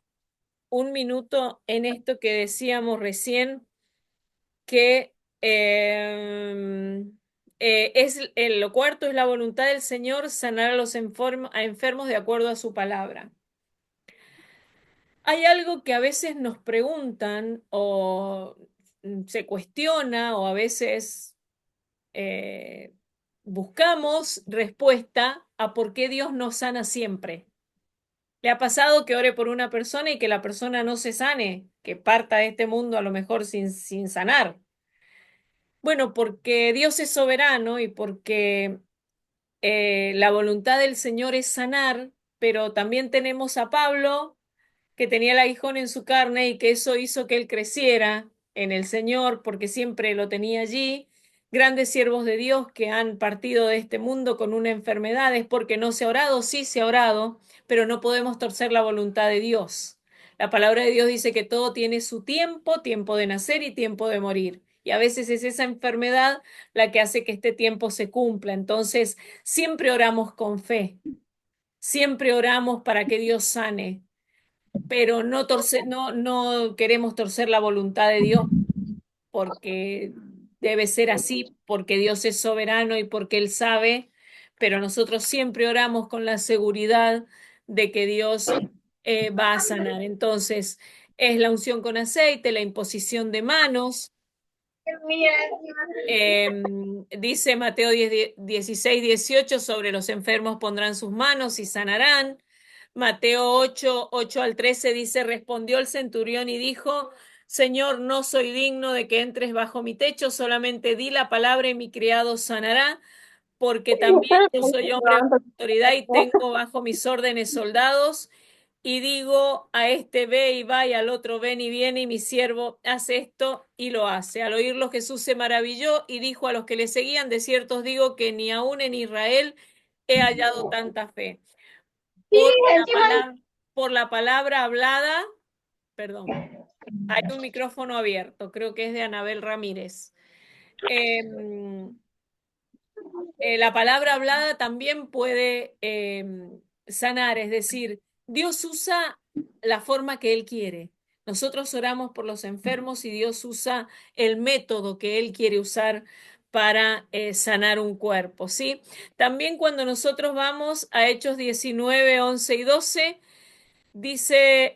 un minuto en esto que decíamos recién, que lo cuarto es la voluntad del Señor sanar a los enfermos de acuerdo a su palabra. Hay algo que a veces nos preguntan o se cuestiona o a veces eh, buscamos respuesta a por qué Dios nos sana siempre. ¿Le ha pasado que ore por una persona y que la persona no se sane, que parta de este mundo a lo mejor sin sanar? Bueno, porque Dios es soberano y porque la voluntad del Señor es sanar, pero también tenemos a Pablo que tenía el aguijón en su carne y que eso hizo que él creciera en el Señor porque siempre lo tenía allí. Grandes siervos de Dios que han partido de este mundo con una enfermedad es porque no se ha orado, sí se ha orado, pero no podemos torcer la voluntad de Dios. La palabra de Dios dice que todo tiene su tiempo, tiempo de nacer y tiempo de morir. Y a veces es esa enfermedad la que hace que este tiempo se cumpla. Entonces, siempre oramos con fe, siempre oramos para que Dios sane, pero no queremos torcer la voluntad de Dios porque debe ser así, porque Dios es soberano y porque Él sabe, pero nosotros siempre oramos con la seguridad de que Dios va a sanar. Entonces, es la unción con aceite, la imposición de manos. Dice Mateo 16, 18, sobre los enfermos pondrán sus manos y sanarán. Mateo 8, 8 al 13 dice, respondió el centurión y dijo, Señor, no soy digno de que entres bajo mi techo, solamente di la palabra y mi criado sanará, porque también yo soy hombre de autoridad y tengo bajo mis órdenes soldados, y digo a este ve y va y al otro ven y viene y mi siervo hace esto y lo hace. Al oírlo Jesús se maravilló y dijo a los que le seguían, de cierto os digo que ni aún en Israel he hallado tanta fe. Sí, Por la encima palabra, por la palabra hablada, perdón, hay un micrófono abierto, creo que es de Anabel Ramírez. Em, la palabra hablada también puede sanar, es decir, Dios usa la forma que Él quiere. Nosotros oramos por los enfermos y Dios usa el método que Él quiere usar para sanar un cuerpo, ¿sí? También cuando nosotros vamos a Hechos 19, 11 y 12, dice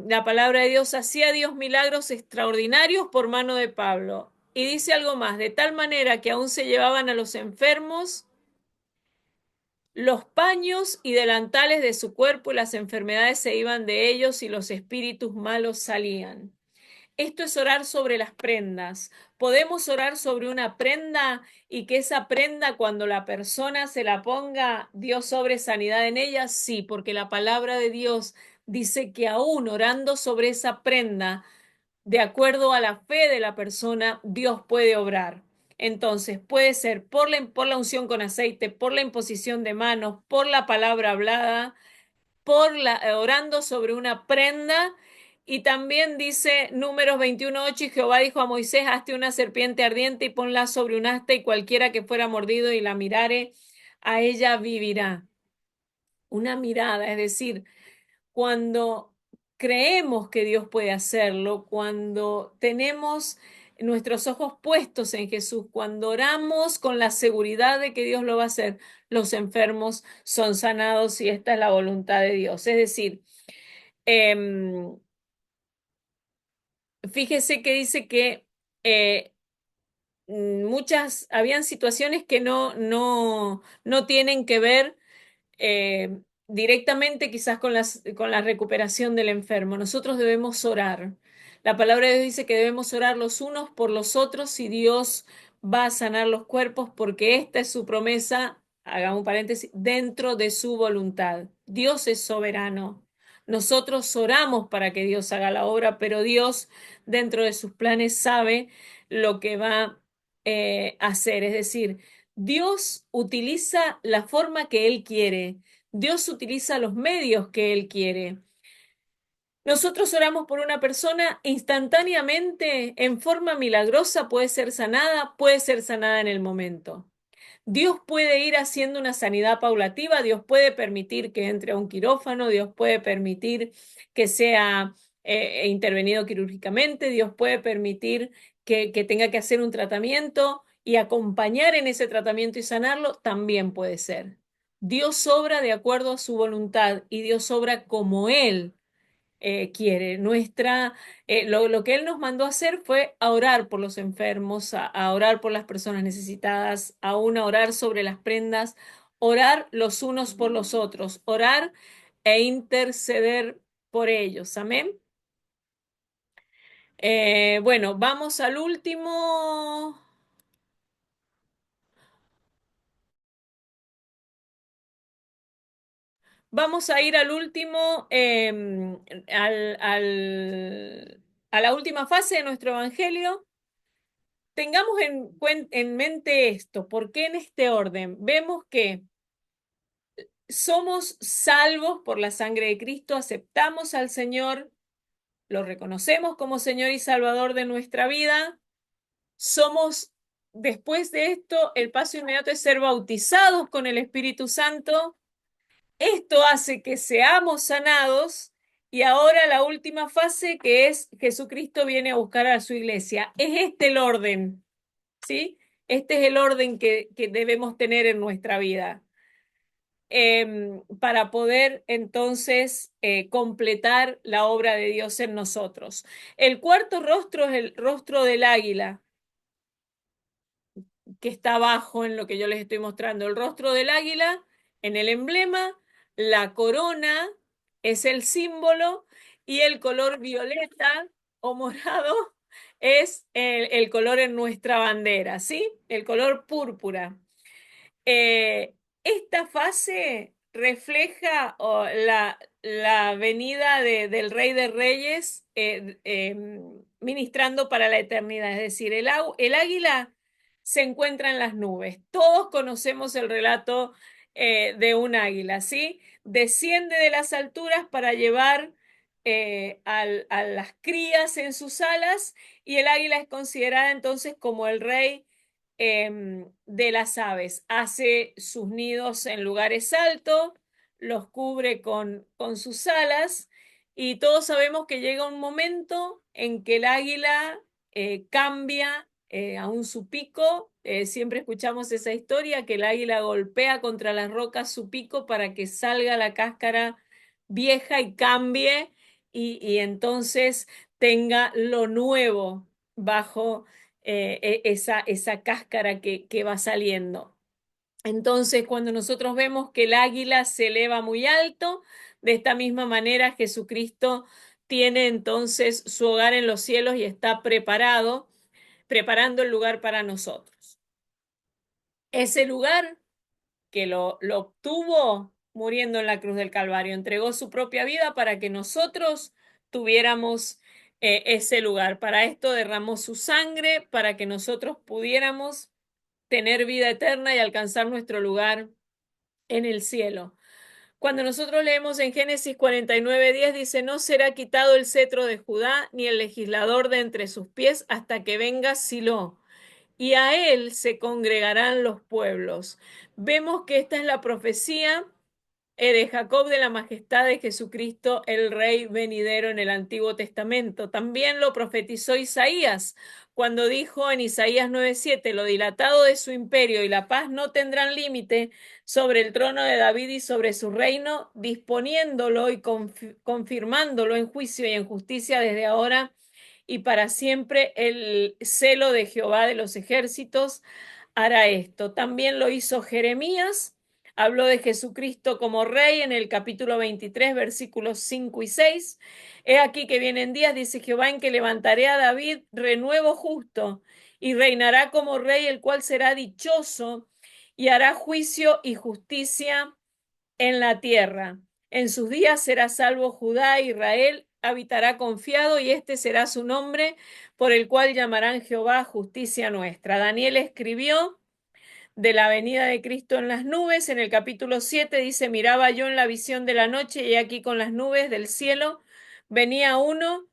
la palabra de Dios, hacía Dios milagros extraordinarios por mano de Pablo. Y dice algo más, de tal manera que aún se llevaban a los enfermos los paños y delantales de su cuerpo y las enfermedades se iban de ellos y los espíritus malos salían. Esto es orar sobre las prendas. Podemos orar sobre una prenda y que esa prenda cuando la persona se la ponga, Dios sobre sanidad en ella. Sí, porque la palabra de Dios dice que aún orando sobre esa prenda, de acuerdo a la fe de la persona, Dios puede obrar. Entonces, puede ser por la unción con aceite, por la imposición de manos, por la palabra hablada, orando sobre una prenda. Y también dice Números 21:8, y Jehová dijo a Moisés, hazte una serpiente ardiente y ponla sobre un asta, y cualquiera que fuera mordido y la mirare, a ella vivirá. Una mirada, es decir, cuando creemos que Dios puede hacerlo, cuando tenemos nuestros ojos puestos en Jesús, cuando oramos con la seguridad de que Dios lo va a hacer, los enfermos son sanados y esta es la voluntad de Dios. Es decir, em, fíjese que dice que eh, habían situaciones que no tienen que ver directamente quizás con la recuperación del enfermo. Nosotros debemos orar. La palabra de Dios dice que debemos orar los unos por los otros y Dios va a sanar los cuerpos porque esta es su promesa, hagamos un paréntesis, dentro de su voluntad. Dios es soberano. Nosotros oramos para que Dios haga la obra, pero Dios dentro de sus planes sabe lo que va a hacer. Es decir, Dios utiliza la forma que Él quiere. Dios utiliza los medios que Él quiere. Nosotros oramos por una persona instantáneamente, en forma milagrosa, puede ser sanada en el momento. Dios puede ir haciendo una sanidad paulativa, Dios puede permitir que entre a un quirófano, Dios puede permitir que sea intervenido quirúrgicamente, Dios puede permitir que tenga que hacer un tratamiento y acompañar en ese tratamiento y sanarlo, también puede ser. Dios obra de acuerdo a su voluntad y Dios obra como Él quiere. Lo que Él nos mandó a hacer fue a orar por los enfermos, a orar por las personas necesitadas, aún a orar sobre las prendas, orar los unos por los otros, orar e interceder por ellos. Amén. Bueno, vamos al último. Vamos a ir al último, a la última fase de nuestro evangelio. Tengamos en mente esto, porque en este orden vemos que somos salvos por la sangre de Cristo, aceptamos al Señor, lo reconocemos como Señor y Salvador de nuestra vida. Somos, después de esto, el paso inmediato es ser bautizados con el Espíritu Santo. Esto hace que seamos sanados y ahora la última fase que es Jesucristo viene a buscar a su iglesia. Es este el orden, ¿sí? Este es el orden que debemos tener en nuestra vida para poder entonces completar la obra de Dios en nosotros. El cuarto rostro es el rostro del águila, que está abajo en lo que yo les estoy mostrando. El rostro del águila en el emblema, la corona es el símbolo y el color violeta o morado es el color en nuestra bandera, ¿sí? El color púrpura. Esta fase refleja la venida del Rey de Reyes ministrando para la eternidad. Es decir, el águila se encuentra en las nubes. Todos conocemos el relato de un águila, ¿sí? Desciende de las alturas para llevar a las crías en sus alas y el águila es considerada entonces como el rey de las aves. Hace sus nidos en lugares altos, los cubre con sus alas y todos sabemos que llega un momento en que el águila cambia aún su pico. Siempre escuchamos esa historia, que el águila golpea contra las rocas su pico para que salga la cáscara vieja y cambie y entonces tenga lo nuevo bajo esa cáscara que va saliendo. Entonces, cuando nosotros vemos que el águila se eleva muy alto, de esta misma manera Jesucristo tiene entonces su hogar en los cielos y está preparando el lugar para nosotros. Ese lugar que lo obtuvo muriendo en la cruz del Calvario, entregó su propia vida para que nosotros tuviéramos ese lugar. Para esto derramó su sangre, para que nosotros pudiéramos tener vida eterna y alcanzar nuestro lugar en el cielo. Cuando nosotros leemos en Génesis 49:10, dice, no será quitado el cetro de Judá, ni el legislador de entre sus pies, hasta que venga Silo, y a él se congregarán los pueblos. Vemos que esta es la profecía de Jacob de la majestad de Jesucristo, el Rey venidero en el Antiguo Testamento. También lo profetizó Isaías cuando dijo en Isaías 9:7, lo dilatado de su imperio y la paz no tendrán límite sobre el trono de David y sobre su reino, disponiéndolo y confirmándolo en juicio y en justicia desde ahora y para siempre. El celo de Jehová de los ejércitos hará esto. También lo hizo Jeremías. Habló de Jesucristo como rey en el capítulo 23, versículos 5 y 6. He aquí que vienen días, dice Jehová, en que levantaré a David renuevo justo y reinará como rey, el cual será dichoso y hará juicio y justicia en la tierra. En sus días será salvo Judá, Israel habitará confiado y este será su nombre por el cual llamarán Jehová justicia nuestra. Daniel escribió de la venida de Cristo en las nubes. En el capítulo 7 dice, miraba yo en la visión de la noche y aquí con las nubes del cielo venía uno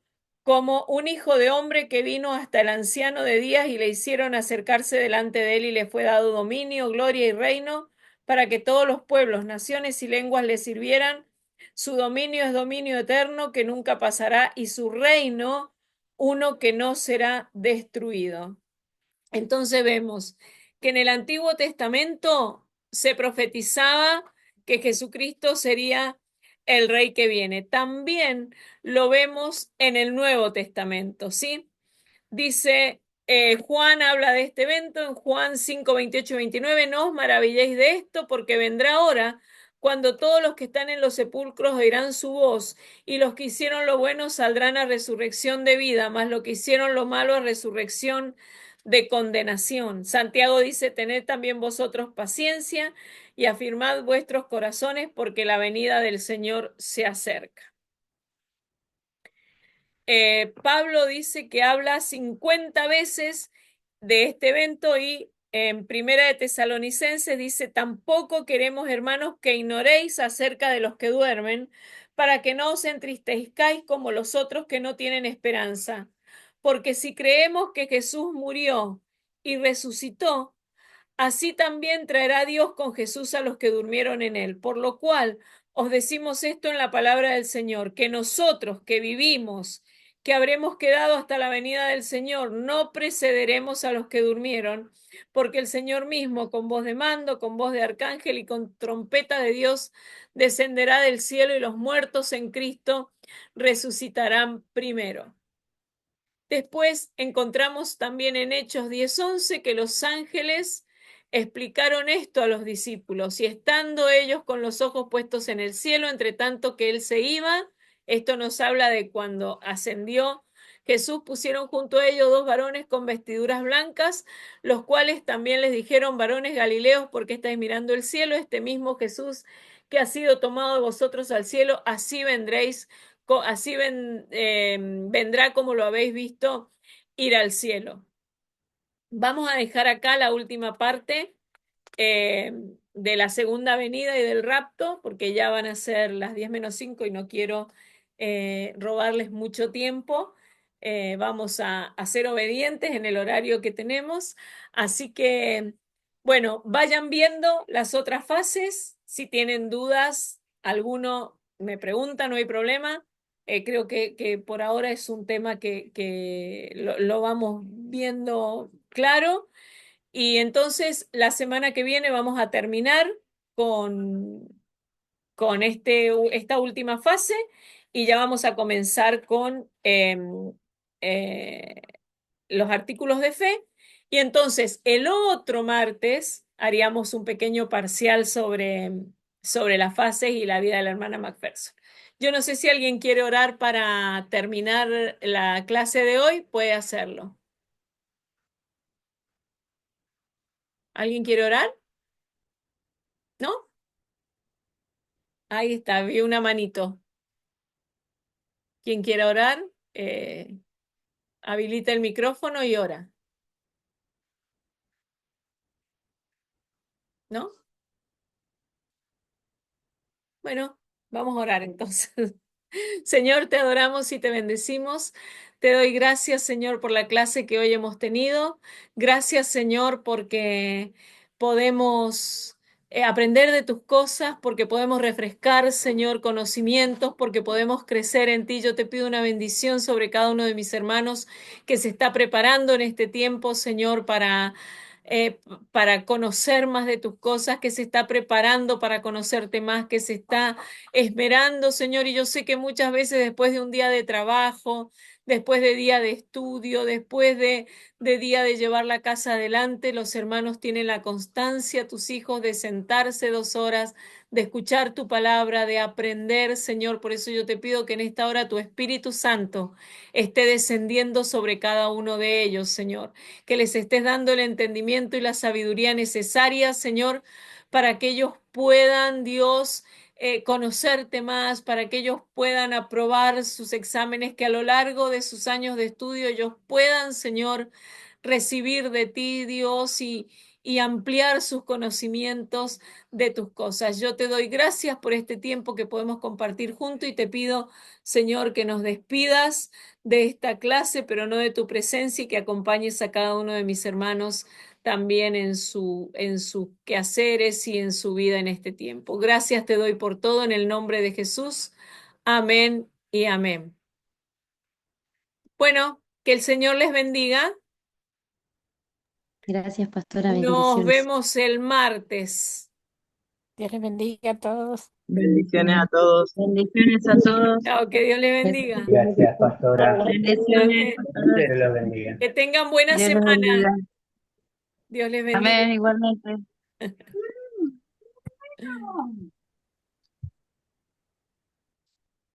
como un hijo de hombre que vino hasta el anciano de días y le hicieron acercarse delante de él y le fue dado dominio, gloria y reino para que todos los pueblos, naciones y lenguas le sirvieran Su dominio es dominio eterno que nunca pasará y su reino uno que no será destruido. Entonces vemos que en el Antiguo Testamento se profetizaba que Jesucristo sería el rey que viene. También lo vemos en el Nuevo Testamento, ¿sí? Dice, Juan habla de este evento en Juan 5, 28 y 29, no os maravilléis de esto, porque vendrá hora cuando todos los que están en los sepulcros oirán su voz, y los que hicieron lo bueno saldrán a resurrección de vida, mas los que hicieron lo malo a resurrección de condenación. Santiago dice, tened también vosotros paciencia y afirmad vuestros corazones, porque la venida del Señor se acerca. Pablo dice que habla 50 veces de este evento y en Primera de Tesalonicenses dice, tampoco queremos, hermanos, que ignoréis acerca de los que duermen, para que no os entristezcáis como los otros que no tienen esperanza. Porque si creemos que Jesús murió y resucitó, así también traerá Dios con Jesús a los que durmieron en él. Por lo cual os decimos esto en la palabra del Señor, que nosotros que vivimos, que habremos quedado hasta la venida del Señor, no precederemos a los que durmieron, porque el Señor mismo, con voz de mando, con voz de arcángel y con trompeta de Dios, descenderá del cielo y los muertos en Cristo resucitarán primero. Después encontramos también en Hechos 10:11 que los ángeles explicaron esto a los discípulos y estando ellos con los ojos puestos en el cielo, entre tanto que él se iba, esto nos habla de cuando ascendió Jesús, pusieron junto a ellos dos varones con vestiduras blancas, los cuales también les dijeron, varones galileos, ¿por qué estáis mirando el cielo? Este mismo Jesús que ha sido tomado de vosotros al cielo, así vendréis así vendrá como lo habéis visto ir al cielo. Vamos a dejar acá la última parte eh, de la segunda venida y del rapto, porque ya van a ser las 10 menos 5 y no quiero robarles mucho tiempo. Vamos a ser obedientes en el horario que tenemos. Así que, bueno, vayan viendo las otras fases. Si tienen dudas, alguno me pregunta, no hay problema. Creo que por ahora es un tema que lo vamos viendo claro. Y entonces la semana que viene vamos a terminar con, con esta última fase y ya vamos a comenzar con eh, los artículos de fe. Y entonces el otro martes haríamos un pequeño parcial sobre las fases y la vida de la hermana Macpherson. Yo no sé si alguien quiere orar para terminar la clase de hoy, puede hacerlo. ¿Alguien quiere orar? ¿No? Ahí está, vi una manito. Quien quiera orar, habilita el micrófono y ora, ¿no? Bueno, vamos a orar entonces. Señor, te adoramos y te bendecimos. Te doy gracias, Señor, por la clase que hoy hemos tenido. Gracias, Señor, porque podemos aprender de tus cosas, porque podemos refrescar, Señor, conocimientos, porque podemos crecer en ti. Yo te pido una bendición sobre cada uno de mis hermanos que se está preparando en este tiempo, Señor, para conocer más de tus cosas, que se está preparando para conocerte más, que se está esmerando, Señor, y yo sé que muchas veces después de un día de trabajo, después de día de estudio, después de día de llevar la casa adelante, los hermanos tienen la constancia, tus hijos, de sentarse 2 horas, de escuchar tu palabra, de aprender, Señor. Por eso yo te pido que en esta hora tu Espíritu Santo esté descendiendo sobre cada uno de ellos, Señor, que les estés dando el entendimiento y la sabiduría necesaria, Señor, para que ellos puedan, Dios, conocerte más, para que ellos puedan aprobar sus exámenes, que a lo largo de sus años de estudio ellos puedan, Señor, recibir de ti, Dios, y ampliar sus conocimientos de tus cosas. Yo te doy gracias por este tiempo que podemos compartir juntos y te pido, Señor, que nos despidas de esta clase, pero no de tu presencia y que acompañes a cada uno de mis hermanos también en sus quehaceres y en su vida en este tiempo. Gracias te doy por todo en el nombre de Jesús. Amén y amén. Bueno, que el Señor les bendiga. Gracias, pastora, Nos bendiciones. vemos el martes. Dios les bendiga a todos. Bendiciones a todos. Bendiciones a todos. Chao, que Dios les bendiga. Gracias, pastora. Bendiciones a todos. Dios los bendiga. Que tengan buena Dios los semana. bendiga. Dios les bendiga. Amén, igualmente.